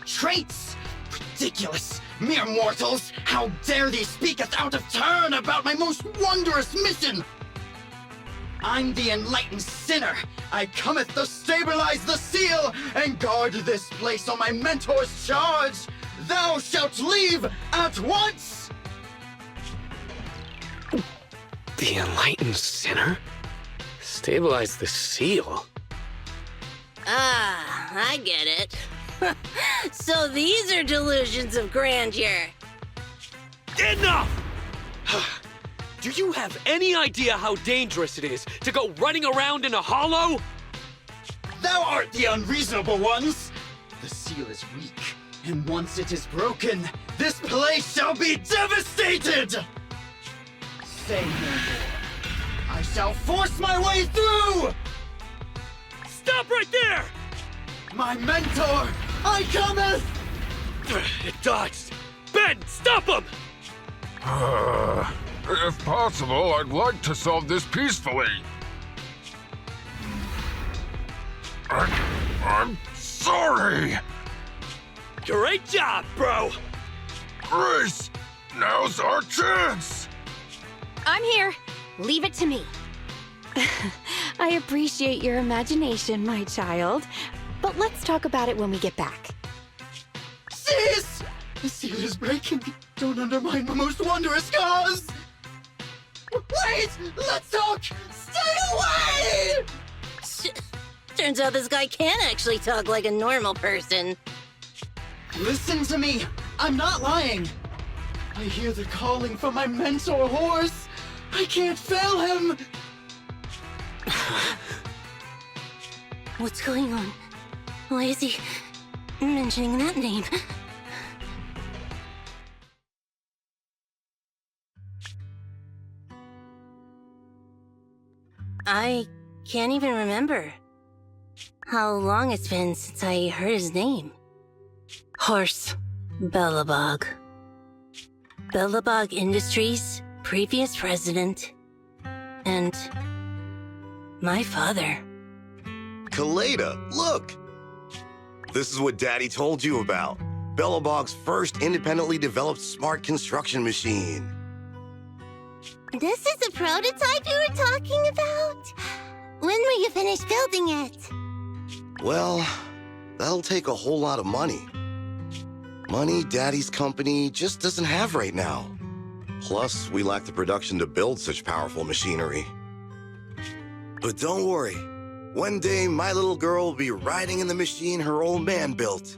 Traits! Ridiculous! Mere mortals, how dare thee speaketh out of turn about my most wondrous mission! I'm the enlightened sinner. I cometh to stabilize the seal and guard this place on my mentor's charge. Thou shalt leave at once! The enlightened sinner? Stabilize the seal? Ah, I get it. So these are delusions of grandeur. Enough! Do you have any idea how dangerous it is to go running around in a hollow? Thou art the unreasonable ones! The seal is weak, and once it is broken, this place shall be devastated! Say no more. I shall force my way through! Stop right there! My mentor, I cometh! It dodged! Ben, stop him! If possible, I'd like to solve this peacefully. I'm sorry! Great job, bro! Grace, now's our chance! I'm here. Leave it to me. I appreciate your imagination, my child. But let's talk about it when we get back. Sis! The seal is breaking. Don't undermine my most wondrous cause! Wait! Let's talk! Stay away! Turns out this guy can actually talk like a normal person. Listen to me! I'm not lying! I hear the calling from my mentor horse! I can't fail him! What's going on? Why is he mentioning that name? I can't even remember how long it's been since I heard his name. Horse Belobog. Belobog Industries' previous president, and my father. Kaleda, look! This is what Daddy told you about. Belobog's first independently developed smart construction machine. This is the prototype you were talking about? When will you finish building it? Well, that'll take a whole lot of money. Money Daddy's company just doesn't have right now. Plus, we lack the production to build such powerful machinery. But don't worry. One day, my little girl will be riding in the machine her old man built.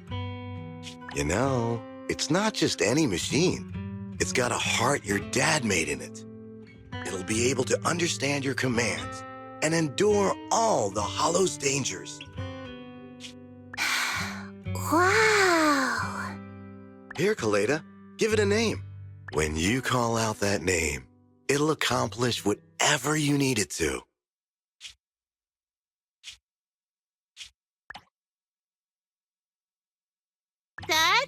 You know, it's not just any machine. It's got a heart your dad made in it. It'll be able to understand your commands and endure all the Hollow's dangers. Wow! Here, Kaleda, give it a name. When you call out that name, it'll accomplish whatever you need it to. Dad?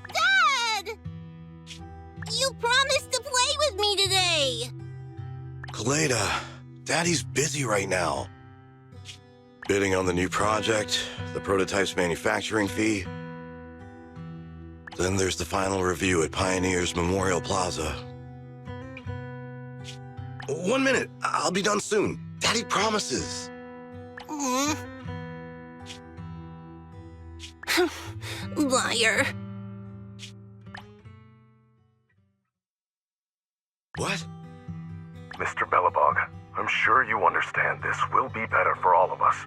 Dad! You promised to play with me today! Kaleda, Daddy's busy right now. Bidding on the new project, the prototype's manufacturing fee. Then there's the final review at Pioneer's Memorial Plaza. 1 minute, I'll be done soon. Daddy promises. Liar. What? Mr. Belobog, I'm sure you understand this will be better for all of us.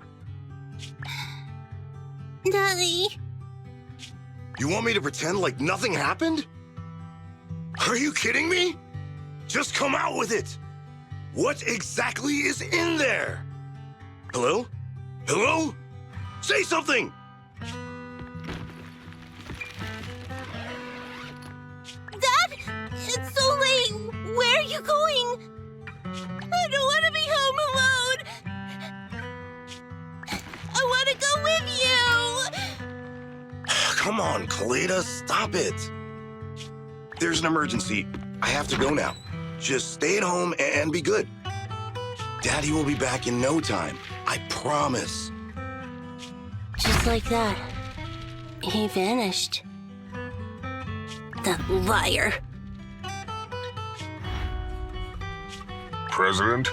Daddy. You want me to pretend like nothing happened? Are you kidding me? Just come out with it. What exactly is in there? Hello? Hello? Say something! Dad, it's so late. Where are you going? I don't want to be home alone. I want to go with you. Come on, Kaleda, stop it. There's an emergency. I have to go now. Just stay at home and be good. Daddy will be back in no time. I promise. Just like that, he vanished. Liar. President?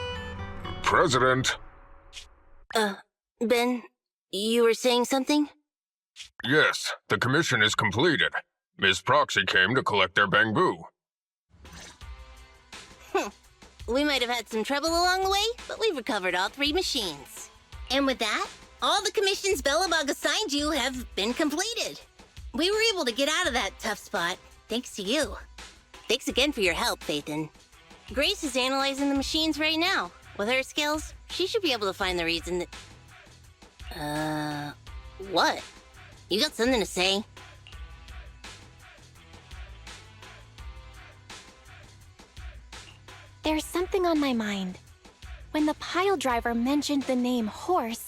President? Ben, you were saying something? Yes, the commission is completed. Ms. Proxy came to collect their bamboo. We might have had some trouble along the way, but we've recovered all 3 machines. And with that, all the commissions Belobog assigned you have been completed. We were able to get out of that tough spot, thanks to you. Thanks again for your help, Phaethon. Grace is analyzing the machines right now. With her skills, she should be able to find the reason that... What? You got something to say? There's something on my mind. When the pile driver mentioned the name horse,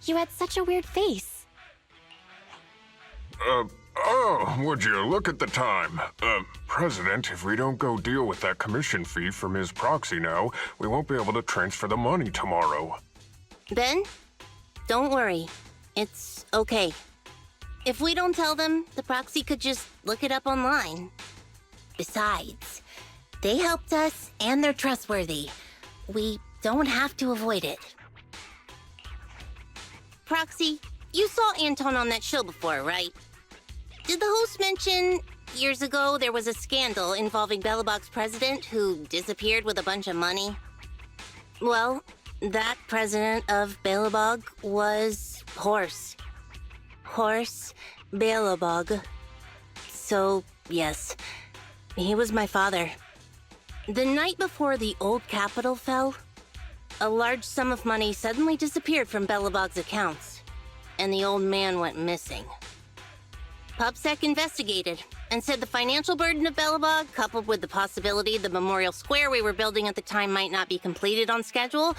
you had such a weird face. Would you look at the time? President, if we don't go deal with that commission fee for Ms. Proxy now, we won't be able to transfer the money tomorrow. Ben, don't worry. It's okay. If we don't tell them, the proxy could just look it up online. Besides, they helped us and they're trustworthy. We don't have to avoid it. Proxy, you saw Anton on that show before, right? Did the host mention years ago there was a scandal involving Belobog's president who disappeared with a bunch of money? Well, that president of Belobog was Horse. Horse Belobog. So, yes, he was my father. The night before the old capital fell, a large sum of money suddenly disappeared from Belobog's accounts, and the old man went missing. PubSec investigated and said the financial burden of Belobog, coupled with the possibility the memorial square we were building at the time might not be completed on schedule,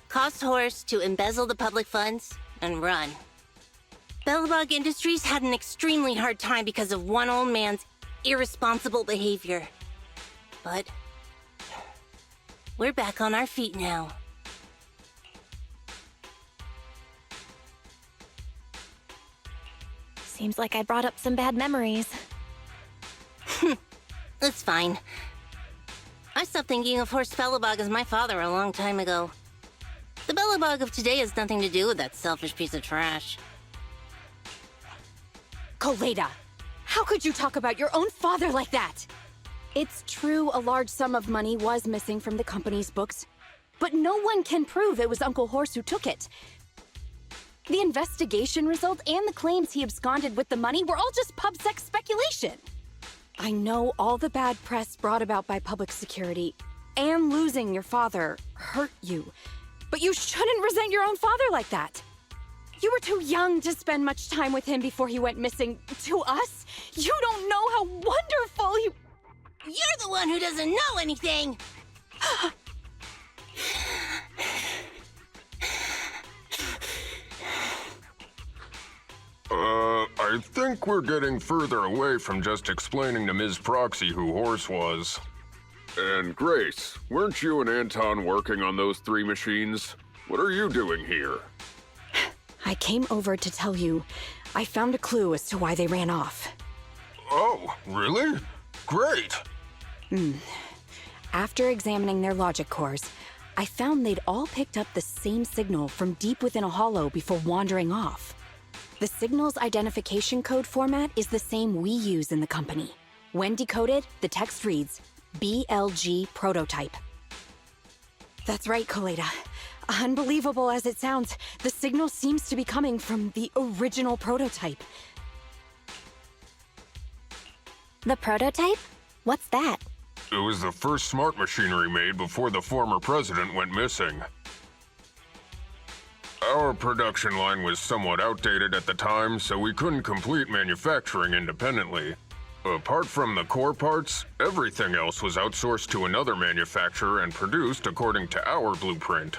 caused Horse to embezzle the public funds and run. Belobog Industries had an extremely hard time because of one old man's irresponsible behavior. But we're back on our feet now. Seems like I brought up some bad memories. That's fine. I stopped thinking of Horst Belobog as my father a long time ago. The Belobog of today has nothing to do with that selfish piece of trash. Koleda, how could you talk about your own father like that? It's true a large sum of money was missing from the company's books, but no one can prove it was Uncle Horse who took it. The investigation result and the claims he absconded with the money were all just PubSec speculation. I know all the bad press brought about by public security and losing your father hurt you, but you shouldn't resent your own father like that. You were too young to spend much time with him before he went missing. To us, you don't know how wonderful he... You're the one who doesn't know anything! I think we're getting further away from just explaining to Ms. Proxy who Horse was. And Grace, weren't you and Anton working on those 3 machines? What are you doing here? I came over to tell you I found a clue as to why they ran off. Oh, really? Great! After examining their logic cores, I found they'd all picked up the same signal from deep within a hollow before wandering off. The signal's identification code format is the same we use in the company. When decoded, the text reads, BLG prototype. That's right, Koleda. Unbelievable as it sounds, the signal seems to be coming from the original prototype. The prototype? What's that? It was the first smart machinery made before the former president went missing. Our production line was somewhat outdated at the time, so we couldn't complete manufacturing independently. Apart from the core parts, everything else was outsourced to another manufacturer and produced according to our blueprint.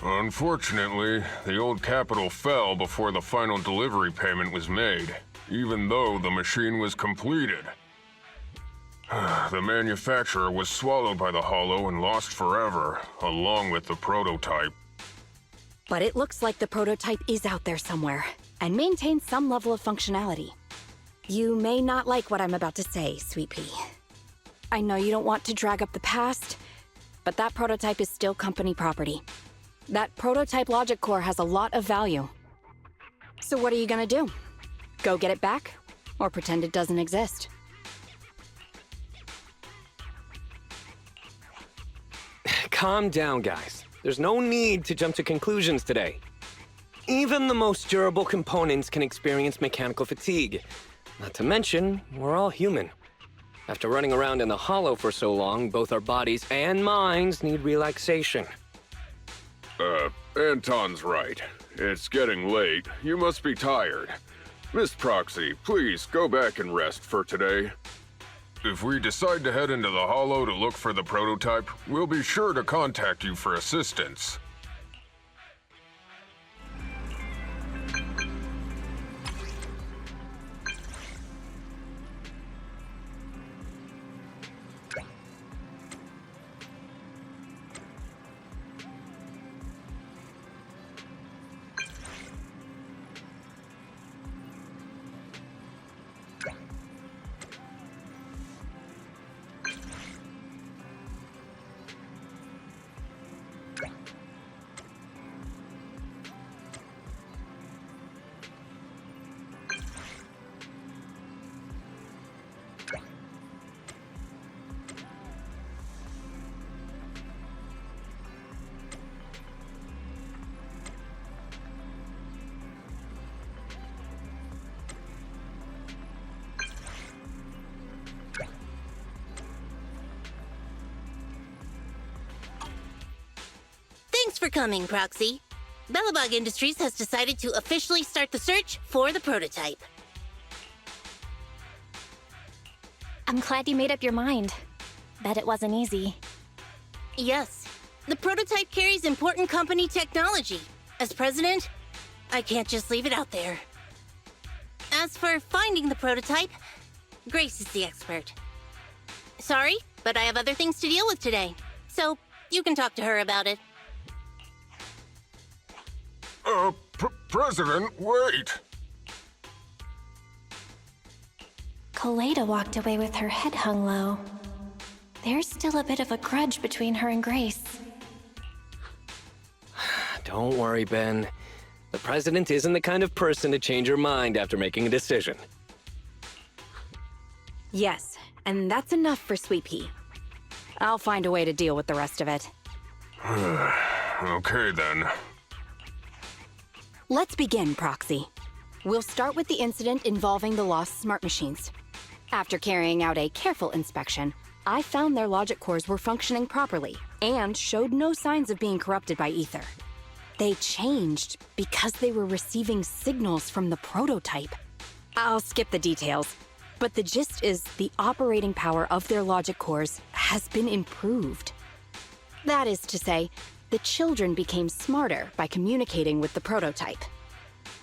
Unfortunately, the old capital fell before the final delivery payment was made, even though the machine was completed. The manufacturer was swallowed by the hollow and lost forever, along with the prototype. But it looks like the prototype is out there somewhere, and maintains some level of functionality. You may not like what I'm about to say, Sweet Pea. I know you don't want to drag up the past, but that prototype is still company property. That prototype logic core has a lot of value. So what are you gonna do? Go get it back? Or pretend it doesn't exist? Calm down, guys. There's no need to jump to conclusions today. Even the most durable components can experience mechanical fatigue. Not to mention, we're all human. After running around in the hollow for so long, both our bodies and minds need relaxation. Anton's right. It's getting late. You must be tired. Miss Proxy, please go back and rest for today. If we decide to head into the hollow to look for the prototype, we'll be sure to contact you for assistance. Thanks for coming, Proxy. Belobog Industries has decided to officially start the search for the prototype. I'm glad you made up your mind. Bet it wasn't easy. Yes. The prototype carries important company technology. As president, I can't just leave it out there. As for finding the prototype, Grace is the expert. Sorry, but I have other things to deal with today. So, you can talk to her about it. President, wait! Kaleda walked away with her head hung low. There's still a bit of a grudge between her and Grace. Don't worry, Ben. The president isn't the kind of person to change her mind after making a decision. Yes, and that's enough for Sweet Pea. I'll find a way to deal with the rest of it. Okay, then. Let's begin, Proxy. We'll start with the incident involving the lost smart machines. After carrying out a careful inspection, I found their logic cores were functioning properly and showed no signs of being corrupted by ether. They changed because they were receiving signals from the prototype. I'll skip the details, but the gist is the operating power of their logic cores has been improved. That is to say, the children became smarter by communicating with the prototype.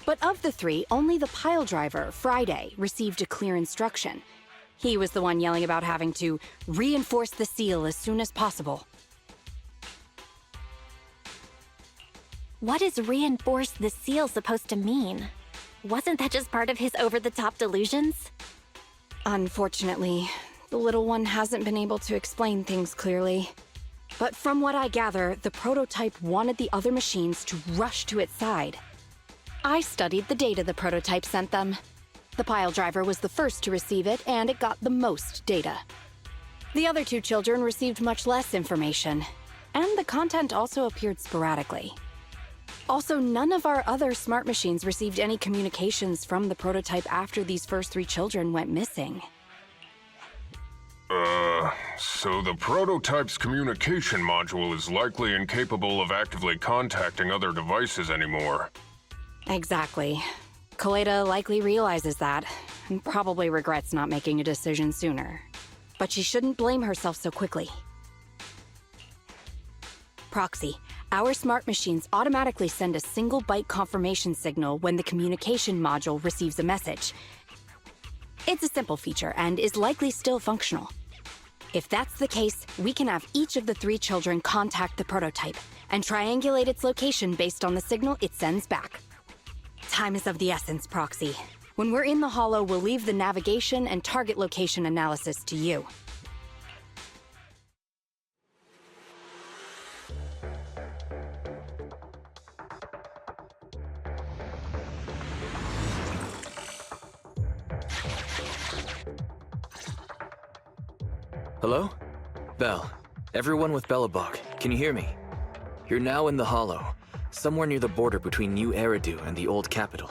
But of the three, only the pile driver, Friday, received a clear instruction. He was the one yelling about having to reinforce the seal as soon as possible. What is reinforce the seal supposed to mean? Wasn't that just part of his over-the-top delusions? Unfortunately, the little one hasn't been able to explain things clearly. But from what I gather, the prototype wanted the other machines to rush to its side. I studied the data the prototype sent them. The pile driver was the first to receive it, and it got the most data. The other two children received much less information, and the content also appeared sporadically. Also, none of our other smart machines received any communications from the prototype after these first three children went missing. So the prototype's communication module is likely incapable of actively contacting other devices anymore. Exactly. Kaleda likely realizes that, and probably regrets not making a decision sooner. But she shouldn't blame herself so quickly. Proxy, our smart machines automatically send a single byte confirmation signal when the communication module receives a message. It's a simple feature and is likely still functional. If that's the case, we can have each of the three children contact the prototype and triangulate its location based on the signal it sends back. Time is of the essence, Proxy. When we're in the Hollow, we'll leave the navigation and target location analysis to you. Hello? Belle. Everyone with Belobog, can you hear me? You're now in the Hollow, somewhere near the border between New Eridu and the old capital.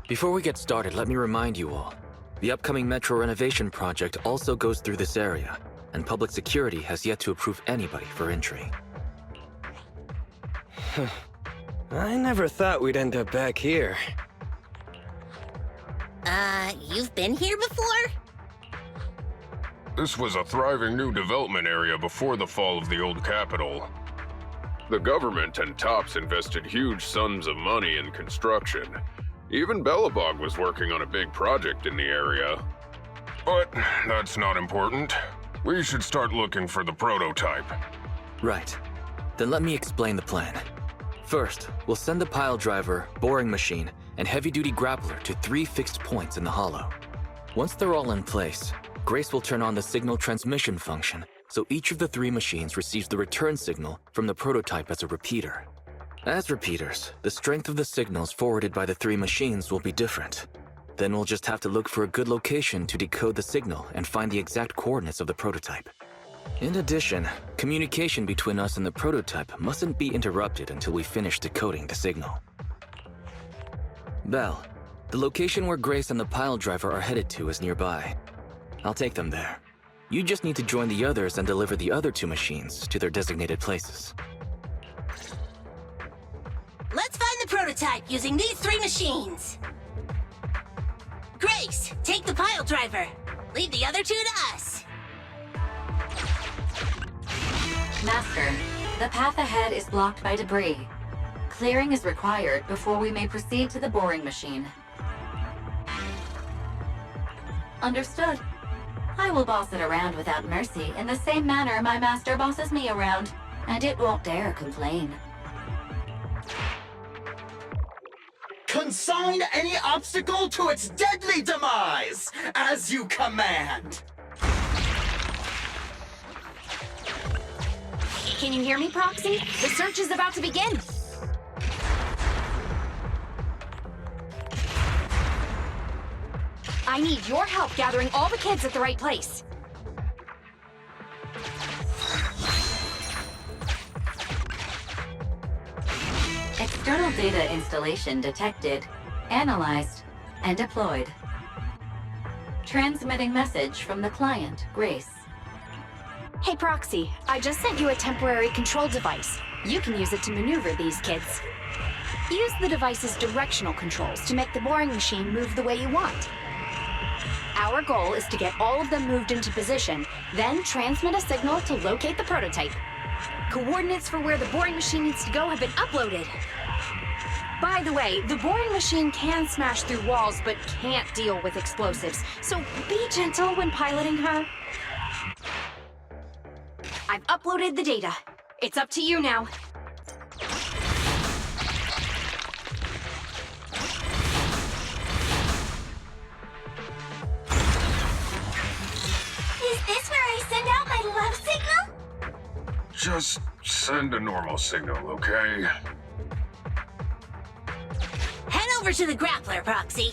Before we get started, let me remind you all, the upcoming metro renovation project also goes through this area, and public security has yet to approve anybody for entry. I never thought we'd end up back here. You've been here before? This was a thriving new development area before the fall of the old capital. The government and TOPS invested huge sums of money in construction. Even Belobog was working on a big project in the area. But that's not important. We should start looking for the prototype. Right. Then let me explain the plan. First, we'll send the pile driver, boring machine, and heavy-duty grappler to 3 fixed points in the Hollow. Once they're all in place, Grace will turn on the signal transmission function, so each of the 3 machines receives the return signal from the prototype as a repeater. As repeaters, the strength of the signals forwarded by the 3 machines will be different. Then we'll just have to look for a good location to decode the signal and find the exact coordinates of the prototype. In addition, communication between us and the prototype mustn't be interrupted until we finish decoding the signal. Belle, the location where Grace and the pile driver are headed to is nearby. I'll take them there. You just need to join the others and deliver the other 2 machines to their designated places. Let's find the prototype using these 3 machines. Grace, take the pile driver. Leave the other 2 to us. Master, the path ahead is blocked by debris. Clearing is required before we may proceed to the boring machine. Understood. I will boss it around without mercy in the same manner my master bosses me around, and it won't dare complain. Consign any obstacle to its deadly demise, as you command. Can you hear me, Proxy? The search is about to begin! I need your help gathering all the kids at the right place. External data installation detected, analyzed, and deployed. Transmitting message from the client, Grace. Hey, Proxy, I just sent you a temporary control device. You can use it to maneuver these kids. Use the device's directional controls to make the boring machine move the way you want. Our goal is to get all of them moved into position, then transmit a signal to locate the prototype. Coordinates for where the boring machine needs to go have been uploaded. By the way, the boring machine can smash through walls, but can't deal with explosives, so be gentle when piloting her. I've uploaded the data. It's up to you now. Is this where I send out my love signal? Just send a normal signal, okay? Head over to the grappler, Proxy.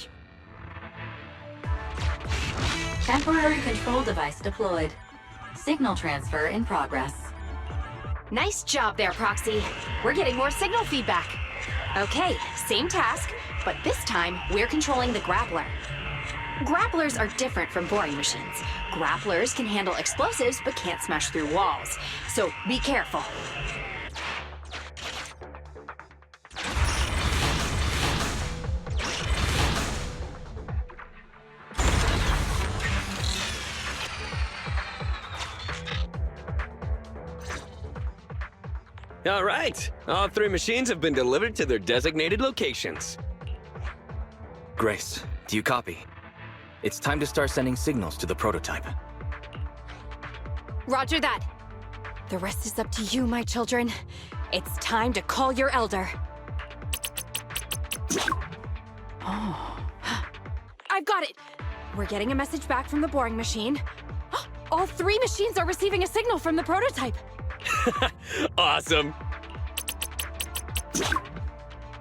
Temporary control device deployed. Signal transfer in progress. Nice job there, Proxy. We're getting more signal feedback. Okay, same task, but this time we're controlling the grappler. Grapplers are different from boring machines. Grapplers can handle explosives but can't smash through walls, so be careful. All right, all 3 machines have been delivered to their designated locations. Grace, do you copy? It's time to start sending signals to the prototype. Roger that. The rest is up to you, my children. It's time to call your elder. Oh. I've got it! We're getting a message back from the boring machine. All 3 machines are receiving a signal from the prototype. Awesome!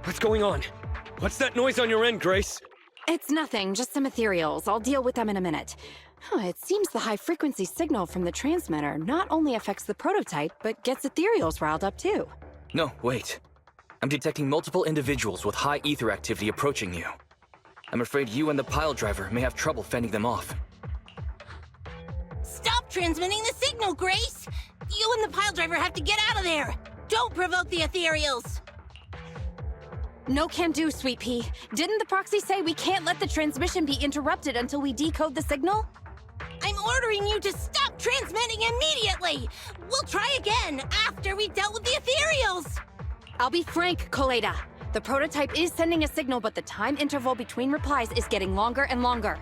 What's going on? What's that noise on your end, Grace? It's nothing, just some ethereals. I'll deal with them in a minute. It seems the high-frequency signal from the transmitter not only affects the prototype, but gets ethereals riled up too. No, wait. I'm detecting multiple individuals with high ether activity approaching you. I'm afraid you and the pile driver may have trouble fending them off. Stop transmitting the signal, Grace! You and the pile driver have to get out of there! Don't provoke the ethereals! No can do, Sweet Pea. Didn't the proxy say we can't let the transmission be interrupted until we decode the signal? I'm ordering you to stop transmitting immediately! We'll try again after we've dealt with the ethereals! I'll be frank, Coleda. The prototype is sending a signal, but the time interval between replies is getting longer and longer.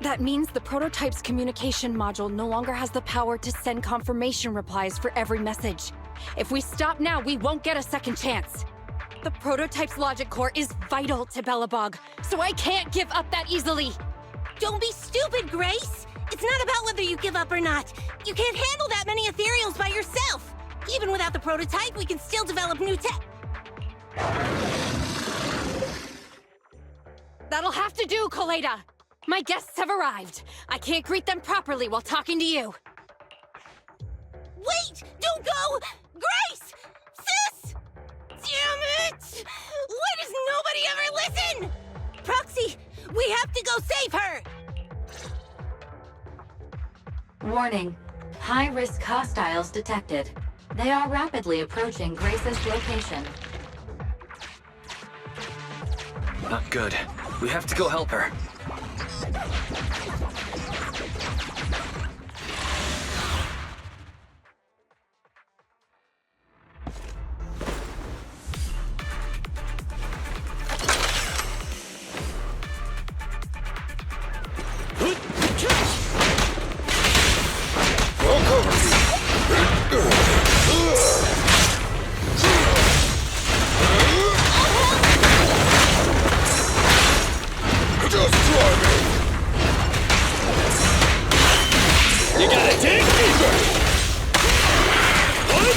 That means the prototype's communication module no longer has the power to send confirmation replies for every message. If we stop now, we won't get a second chance. The prototype's logic core is vital to Belobog, so I can't give up that easily. Don't be stupid, Grace! It's not about whether you give up or not. You can't handle that many ethereals by yourself. Even without the prototype, we can still develop new tech. That'll have to do, Coleda. My guests have arrived. I can't greet them properly while talking to you. Wait! Don't go! Grace! Sis! Damn it! Why does nobody ever listen? Proxy, we have to go save her! Warning. High-risk hostiles detected. They are rapidly approaching Grace's location. Not good. We have to go help her. You gotta dig deeper! What?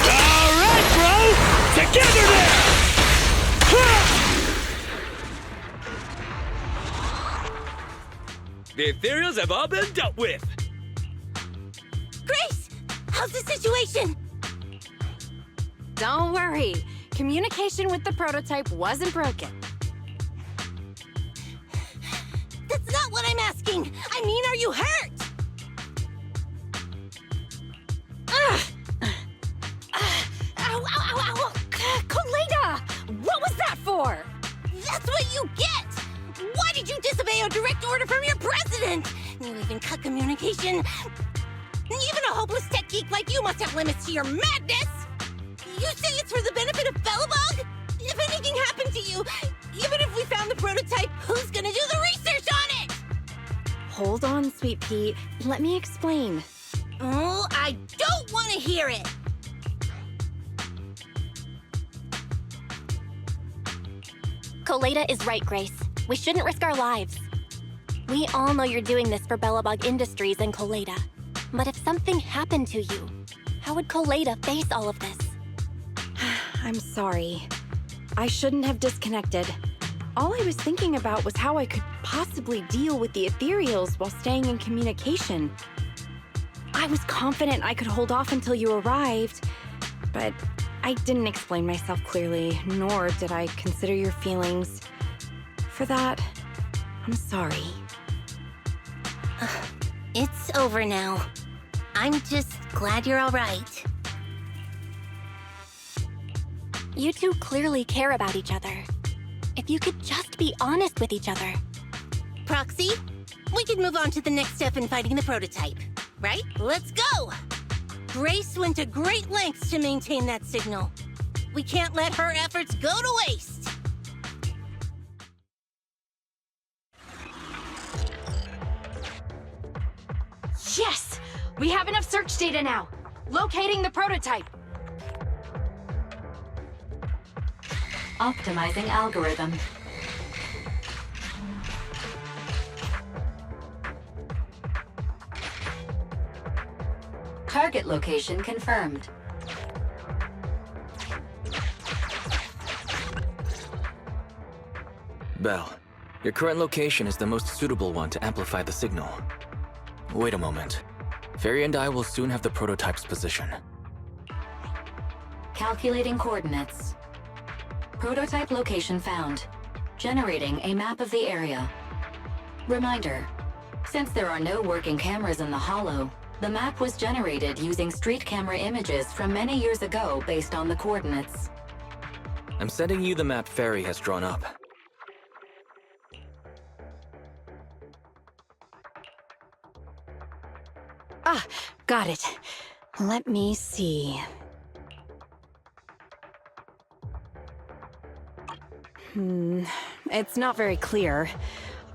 Alright, bro! Together now! The ethereals have all been dealt with! Grace! How's the situation? Don't worry. Communication with the prototype wasn't broken. That's not what I'm asking! I mean, are you hurt? Ow, ow, ow, ow! Coleda! What was that for? That's what you get! Why did you disobey a direct order from your president? You even cut communication. Even a hopeless tech geek like you must have limits to your madness! You say it's for the benefit of Belobog? If anything happened to you, even if we found the prototype, who's gonna do the research on it? Hold on, Sweet Pea. Let me explain. Oh, I don't want to hear it! Coleda is right, Grace. We shouldn't risk our lives. We all know you're doing this for Belobog Industries and Coleda. But if something happened to you, how would Coleda face all of this? I'm sorry. I shouldn't have disconnected. All I was thinking about was how I could possibly deal with the ethereals while staying in communication. I was confident I could hold off until you arrived, but I didn't explain myself clearly, nor did I consider your feelings. For that, I'm sorry. It's over now. I'm just glad you're all right. You two clearly care about each other. If you could just be honest with each other. Proxy, we could move on to the next step in fighting the prototype, right? Let's go! Grace went to great lengths to maintain that signal. We can't let her efforts go to waste! Yes! We have enough search data now! Locating the prototype! Optimizing algorithm. Target location confirmed. Belle, your current location is the most suitable one to amplify the signal. Wait a moment. Fairy and I will soon have the prototype's position. Calculating coordinates. Prototype location found. Generating a map of the area. Reminder, since there are no working cameras in the Hollow, the map was generated using street camera images from many years ago based on the coordinates. I'm sending you the map Fairy has drawn up. Ah, got it. Let me see. It's not very clear.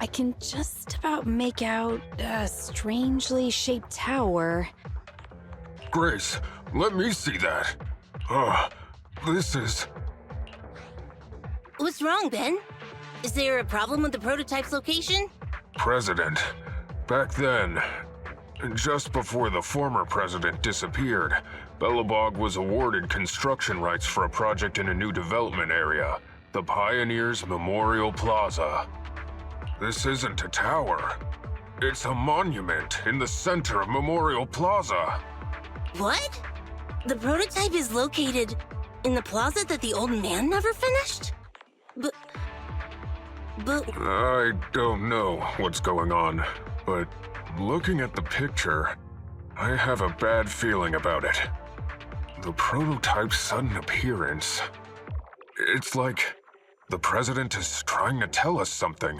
I can just about make out a strangely shaped tower. Grace, let me see that. This is... What's wrong, Ben? Is there a problem with the prototype's location? President. Back then, just before the former president disappeared, Belobog was awarded construction rights for a project in a new development area, the Pioneers Memorial Plaza. This isn't a tower. It's a monument in the center of Memorial Plaza. What? The prototype is located in the plaza that the old man never finished? But... I don't know what's going on, but looking at the picture, I have a bad feeling about it. The prototype's sudden appearance. It's like the president is trying to tell us something.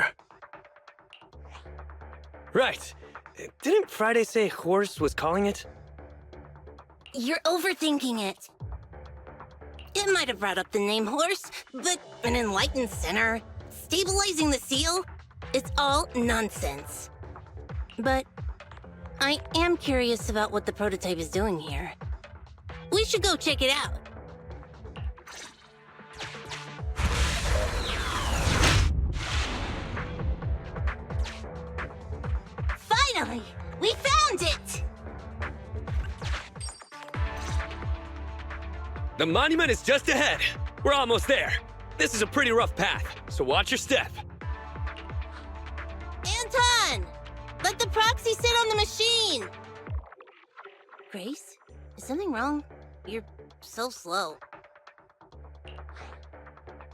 Right. Didn't Friday say Horse was calling it? You're overthinking it. It might have brought up the name Horse, but an enlightened center, stabilizing the seal, it's all nonsense. But I am curious about what the prototype is doing here. We should go check it out. Finally! We found it! The monument is just ahead. We're almost there. This is a pretty rough path, so watch your step. Anton! Let the proxy sit on the machine! Grace, is something wrong? You're so slow.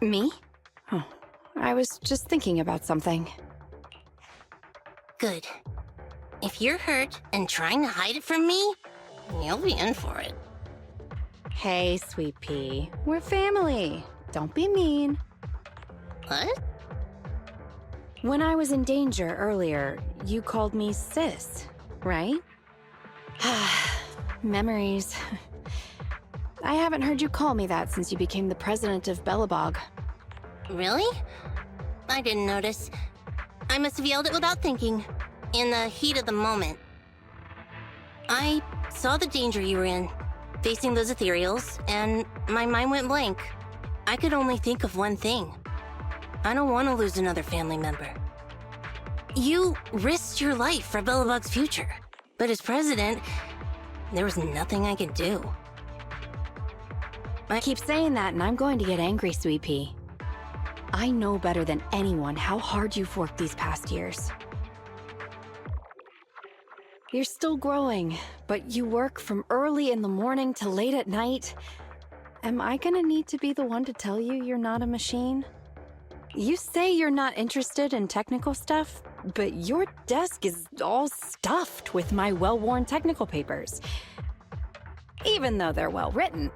Me? Oh, I was just thinking about something. Good. If you're hurt and trying to hide it from me, you'll be in for it. Hey, Sweet Pea. We're family. Don't be mean. What? When I was in danger earlier, you called me sis, right? Memories. I haven't heard you call me that since you became the president of Belobog. Really? I didn't notice. I must have yelled it without thinking, in the heat of the moment. I saw the danger you were in, facing those ethereals, and my mind went blank. I could only think of one thing. I don't want to lose another family member. You risked your life for Belobog's future, but as president, there was nothing I could do. I keep saying that, and I'm going to get angry, Sweet Pea. I know better than anyone how hard you've worked these past years. You're still growing, but you work from early in the morning to late at night. Am I gonna need to be the one to tell you you're not a machine? You say you're not interested in technical stuff, but your desk is all stuffed with my well-worn technical papers. Even though they're well-written.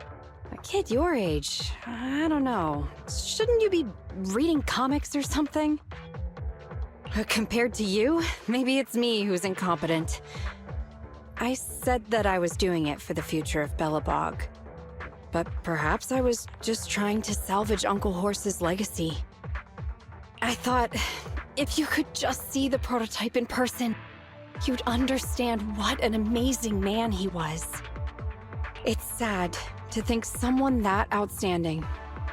A kid your age, I don't know. Shouldn't you be reading comics or something? Compared to you, maybe it's me who's incompetent. I said that I was doing it for the future of Belobog. But perhaps I was just trying to salvage Uncle Horse's legacy. I thought, if you could just see the prototype in person, you'd understand what an amazing man he was. It's sad to think someone that outstanding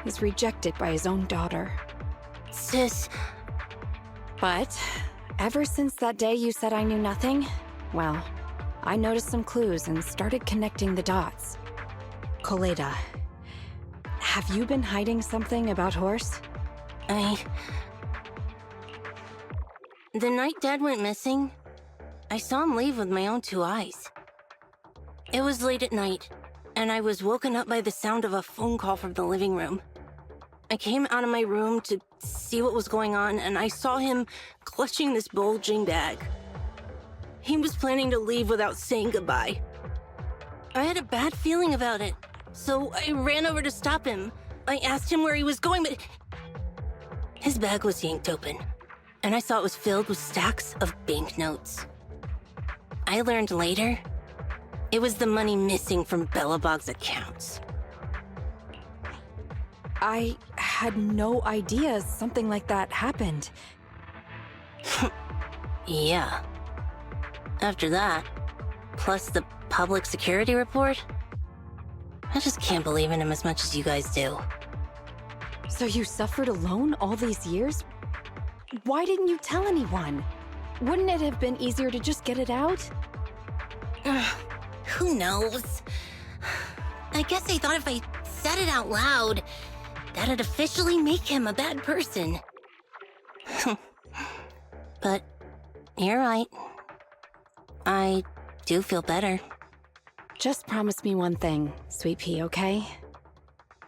is rejected by his own daughter. Sis... But ever since that day you said I knew nothing, well, I noticed some clues and started connecting the dots. Koleda, have you been hiding something about Horse? The night Dad went missing, I saw him leave with my own 2 eyes. It was late at night, and I was woken up by the sound of a phone call from the living room. I came out of my room to see what was going on, and I saw him clutching this bulging bag. He was planning to leave without saying goodbye. I had a bad feeling about it, so I ran over to stop him. I asked him where he was going, but his bag was yanked open, and I saw it was filled with stacks of banknotes. I learned later, it was the money missing from Belobog's accounts. I had no idea something like that happened. Yeah. After that, plus the public security report, I just can't believe in him as much as you guys do. So you suffered alone all these years? Why didn't you tell anyone? Wouldn't it have been easier to just get it out? Who knows? I guess I thought if I said it out loud, that'd officially make him a bad person. But you're right. I do feel better. Just promise me one thing, Sweet Pea, okay?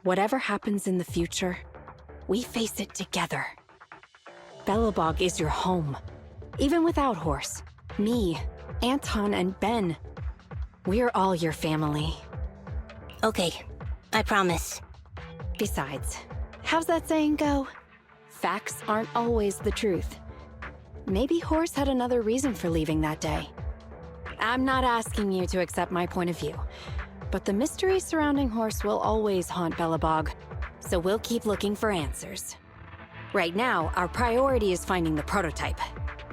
Whatever happens in the future, we face it together. Belobog is your home. Even without Horse, me, Anton, and Ben, we're all your family. Okay, I promise. Besides, how's that saying go? Facts aren't always the truth. Maybe Horse had another reason for leaving that day. I'm not asking you to accept my point of view, but the mystery surrounding Horse will always haunt Belobog, so we'll keep looking for answers. Right now, our priority is finding the prototype.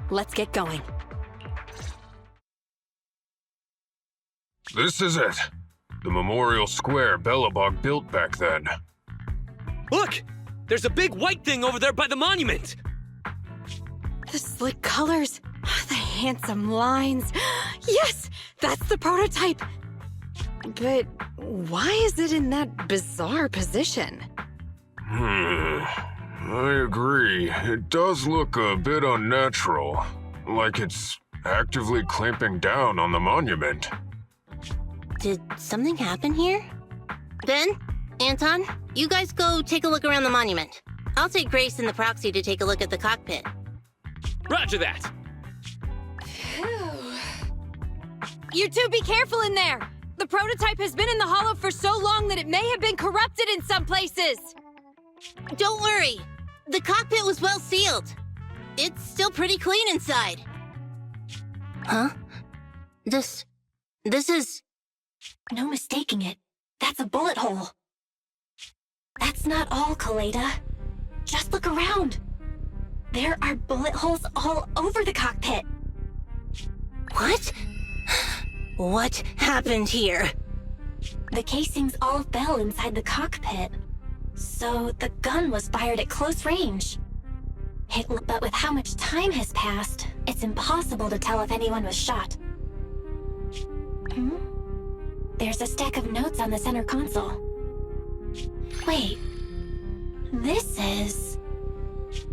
Let's get going. This is it. The memorial square Belobog built back then. Look! There's a big white thing over there by the monument! The slick colors, the handsome lines. Yes, that's the prototype. But why is it in that bizarre position? I agree. It does look a bit unnatural. Like it's actively clamping down on the monument. Did something happen here? Ben? Anton? You guys go take a look around the monument. I'll take Grace and the proxy to take a look at the cockpit. Roger that! You two be careful in there! The prototype has been in the hollow for so long that it may have been corrupted in some places! Don't worry! The cockpit was well sealed. It's still pretty clean inside. Huh? This is... No mistaking it. That's a bullet hole. That's not all, Koleda. Just look around. There are bullet holes all over the cockpit. What? What happened here? The casings all fell inside the cockpit. So the gun was fired at close range. But with how much time has passed, it's impossible to tell if anyone was shot. There's a stack of notes on the center console. Wait. This is...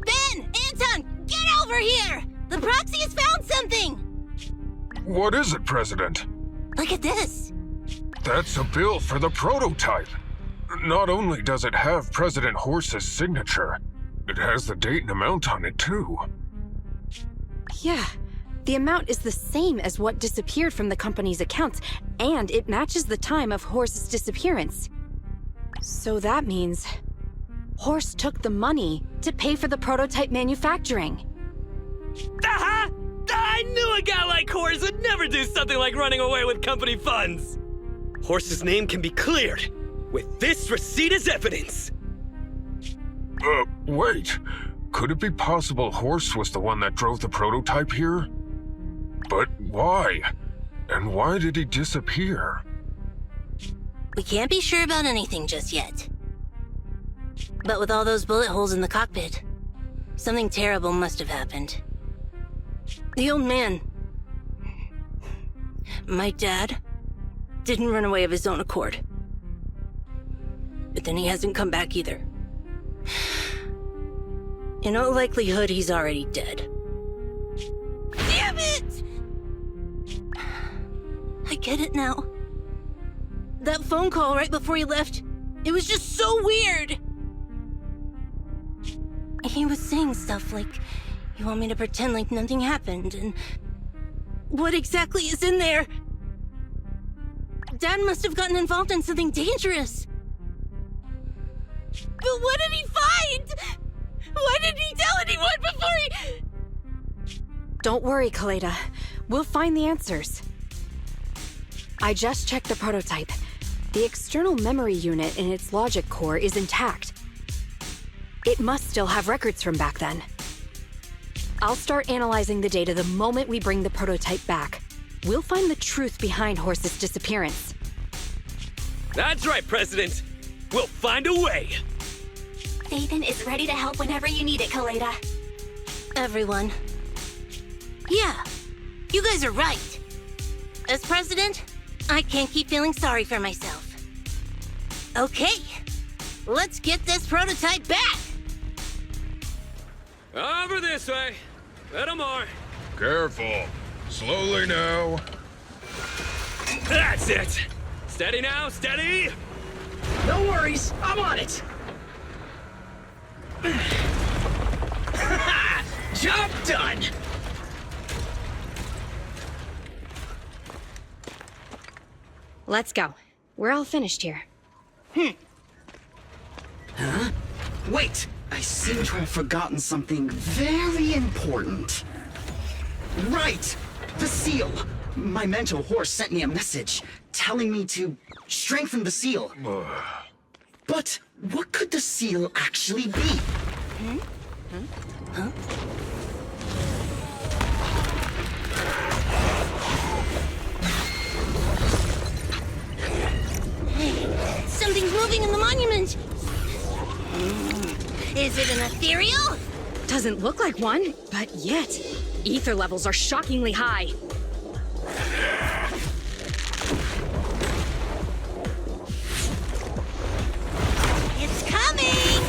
Ben! Anton! Get over here! The proxy has found something! What is it, President? Look at this! That's a bill for the prototype. Not only does it have President Horse's signature, it has the date and amount on it, too. Yeah, the amount is the same as what disappeared from the company's accounts, and it matches the time of Horse's disappearance. So that means Horse took the money to pay for the prototype manufacturing. Aha! I knew a guy like Horse would never do something like running away with company funds! Horse's name can be cleared with this receipt as evidence. Wait. Could it be possible Horse was the one that drove the prototype here? But why? And why did he disappear? We can't be sure about anything just yet. But with all those bullet holes in the cockpit, something terrible must have happened. The old man... My dad didn't run away of his own accord. But then he hasn't come back either. In all likelihood, he's already dead. Damn it! I get it now. That phone call right before he left, it was just so weird. He was saying stuff like, you want me to pretend like nothing happened, and what exactly is in there? Dad must have gotten involved in something dangerous. But what did he find? Why didn't he tell anyone before he... Don't worry, Kaleda. We'll find the answers. I just checked the prototype. The external memory unit in its logic core is intact. It must still have records from back then. I'll start analyzing the data the moment we bring the prototype back. We'll find the truth behind Horse's disappearance. That's right, President. We'll find a way. Phaethon is ready to help whenever you need it, Kaleda. Everyone. Yeah, you guys are right. As president, I can't keep feeling sorry for myself. Okay, let's get this prototype back. Over this way. Little more. Careful. Slowly now. That's it. Steady now, steady. No worries, I'm on it. Job done. Let's go. We're all finished here. Huh? Wait, I seem to have forgotten something very important. Right! The seal! My mentor Horse sent me a message telling me to strengthen the seal. But what could the seal actually be? Huh? Hey, something's moving in the monument. Is it an ethereal? Doesn't look like one, but yet, ether levels are shockingly high. It's coming!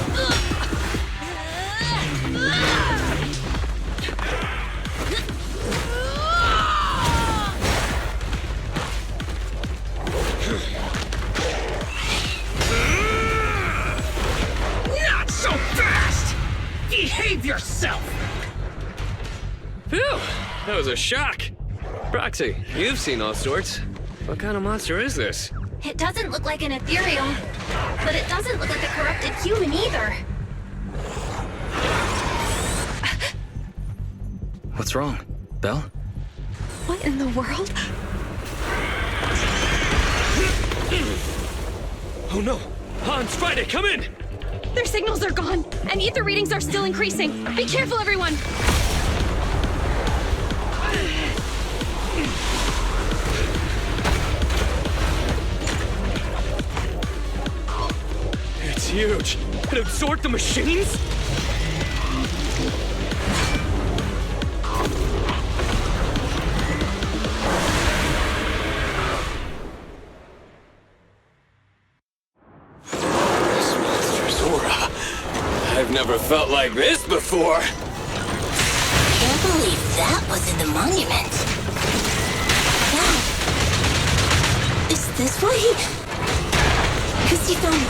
Not so fast! Behave yourself! Phew, that was a shock. Proxy, you've seen all sorts. What kind of monster is this? It doesn't look like an ethereal, but it doesn't look like a corrupted human either. What's wrong, Belle? What in the world? Oh no! Hans, Friday, come in! Their signals are gone, and ether readings are still increasing. Be careful, everyone! It's huge! It absorbed the machines? I've never felt like this before. Can't believe that was in the monument. Dad, is this why he... Because he found this?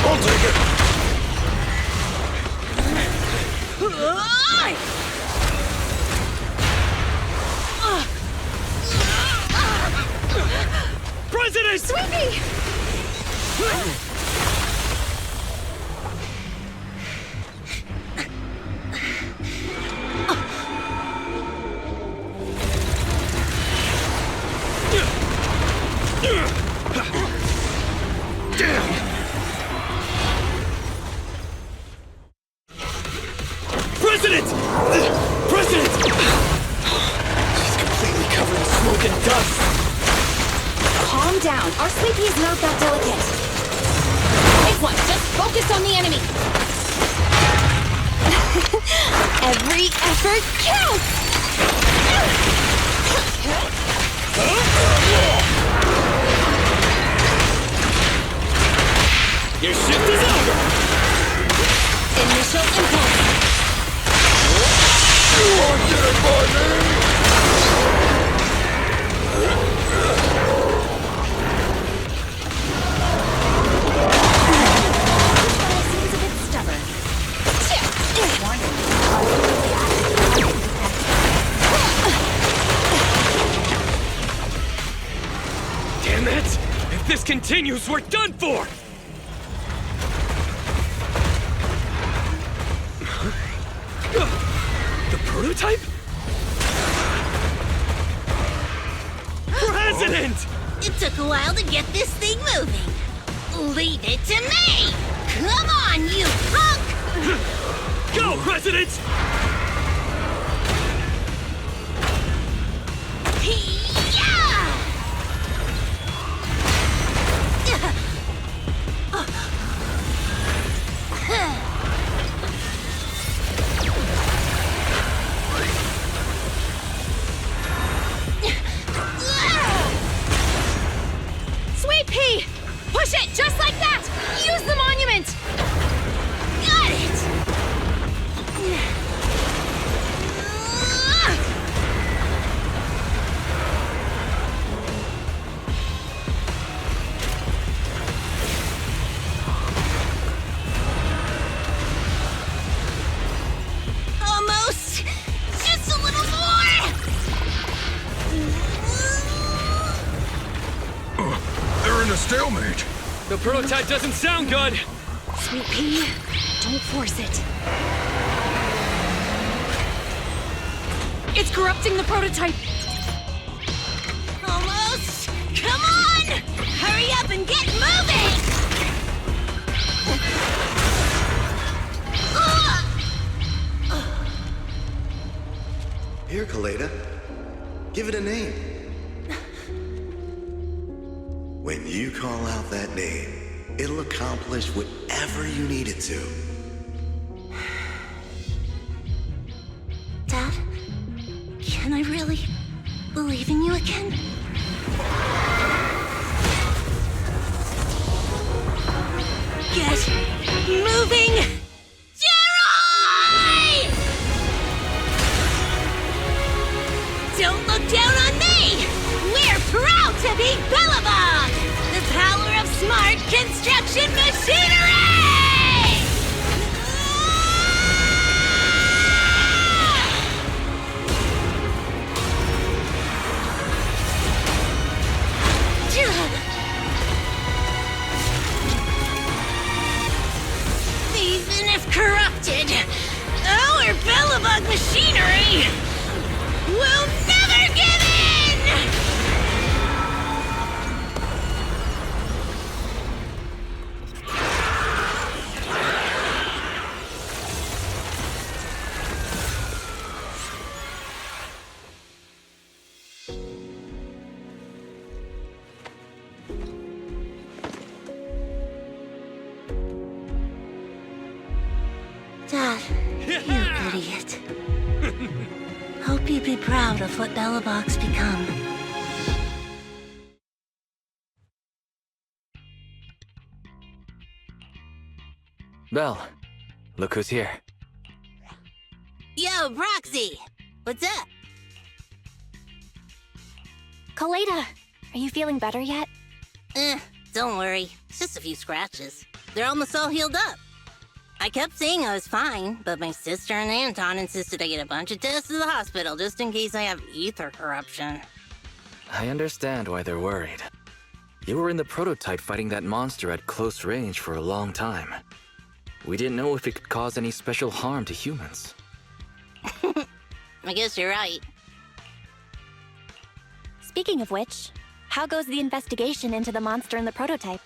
I'll take it. President! Sweepy! President! President! She's completely covered in smoke and dust. Calm Calm down. Our Sweet Pea is not that delicate. Take one. Just focus on the enemy. Every effort counts! Your shift is over! Initial impulse. You won't get it by me! Seems a bit stubborn. Damn it! If this continues, we're done for! The prototype? President! It took a while to get this thing moving. Leave it to me! Come on, you punk! Go, President! Sweet Pea! Push it just like that! Use the monument! Got it! Almost! Just a little more! They're in a stalemate. The prototype doesn't sound good! Sweet Pea, don't force it. It's corrupting the prototype! Almost! Come on! Hurry up and get moving! Here, Kaleda. Give it a name. When you call out that name, it'll accomplish whatever you need it to. Dad, can I really believe in you again? Get moving! Jerry! Don't look down on me! We're proud to be Belobog! The power of smart construction machinery! Even if corrupted, our Belobog machinery will never give in! Dad, you idiot. Hope you'd be proud of what Belobog's become. Belle, look who's here. Yo, Proxy! What's up? Kaleda, are you feeling better yet? Don't worry. It's just a few scratches. They're almost all healed up. I kept saying I was fine, but my sister and Anton insisted I get a bunch of tests at the hospital just in case I have ether corruption. I understand why they're worried. You were in the prototype fighting that monster at close range for a long time. We didn't know if it could cause any special harm to humans. I guess you're right. Speaking of which, how goes the investigation into the monster in the prototype?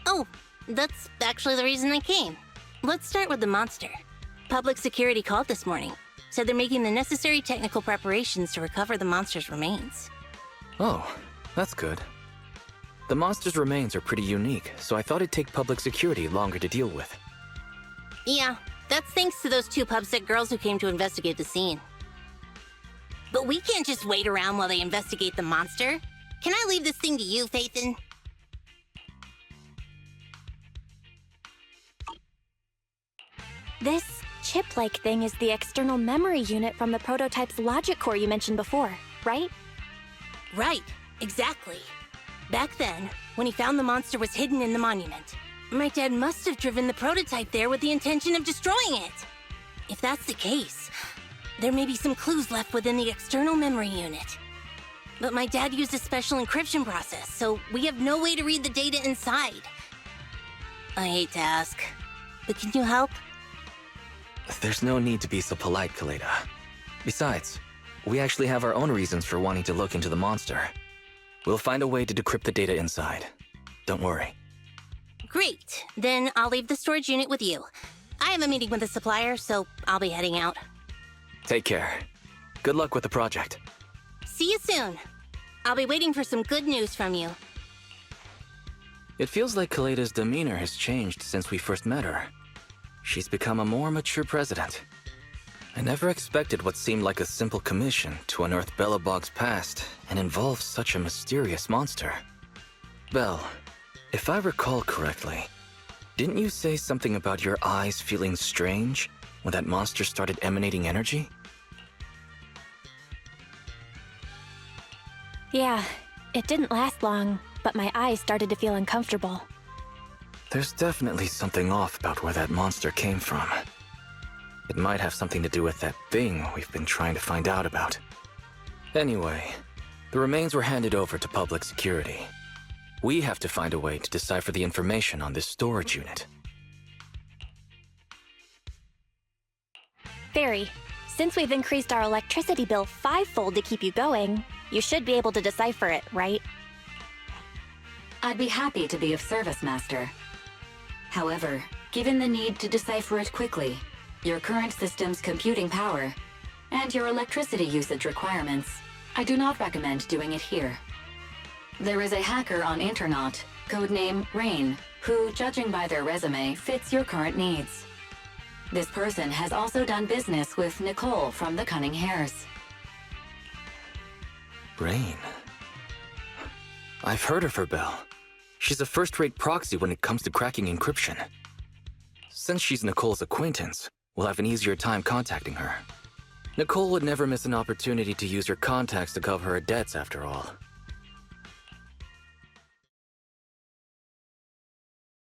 Oh, that's actually the reason I came. Let's start with the monster. Public security called this morning. Said they're making the necessary technical preparations to recover the monster's remains. Oh, that's good. The monster's remains are pretty unique, so I thought it'd take public security longer to deal with. Yeah, that's thanks to those 2 pubsec girls who came to investigate the scene. But we can't just wait around while they investigate the monster. Can I leave this thing to you, Phaethon? This chip-like thing is the external memory unit from the prototype's logic core you mentioned before, right? Right, exactly. Back then, when he found the monster was hidden in the monument, my dad must have driven the prototype there with the intention of destroying it. If that's the case, there may be some clues left within the external memory unit. But my dad used a special encryption process, so we have no way to read the data inside. I hate to ask, but can you help? There's no need to be so polite, Kaleda. Besides, we actually have our own reasons for wanting to look into the monster. We'll find a way to decrypt the data inside. Don't worry. Great, then I'll leave the storage unit with you. I have a meeting with the supplier, so I'll be heading out. Take care. Good luck with the project. See you soon. I'll be waiting for some good news from you. It feels like Kaleda's demeanor has changed since we first met her. She's become a more mature president. I never expected what seemed like a simple commission to unearth Belobog's past and involve such a mysterious monster. Belle, if I recall correctly, didn't you say something about your eyes feeling strange when that monster started emanating energy? Yeah, it didn't last long, but my eyes started to feel uncomfortable. There's definitely something off about where that monster came from. It might have something to do with that thing we've been trying to find out about. Anyway, the remains were handed over to public security. We have to find a way to decipher the information on this storage unit. Fairy, since we've increased our electricity bill 5-fold to keep you going, you should be able to decipher it, right? I'd be happy to be of service, Master. However, given the need to decipher it quickly, your current system's computing power, and your electricity usage requirements, I do not recommend doing it here. There is a hacker on Internaut, codename Rain, who, judging by their resume, fits your current needs. This person has also done business with Nicole from the Cunning Hares. Rain. I've heard of her, Belle. She's a first-rate proxy when it comes to cracking encryption. Since she's Nicole's acquaintance, we'll have an easier time contacting her. Nicole would never miss an opportunity to use her contacts to cover her debts, after all.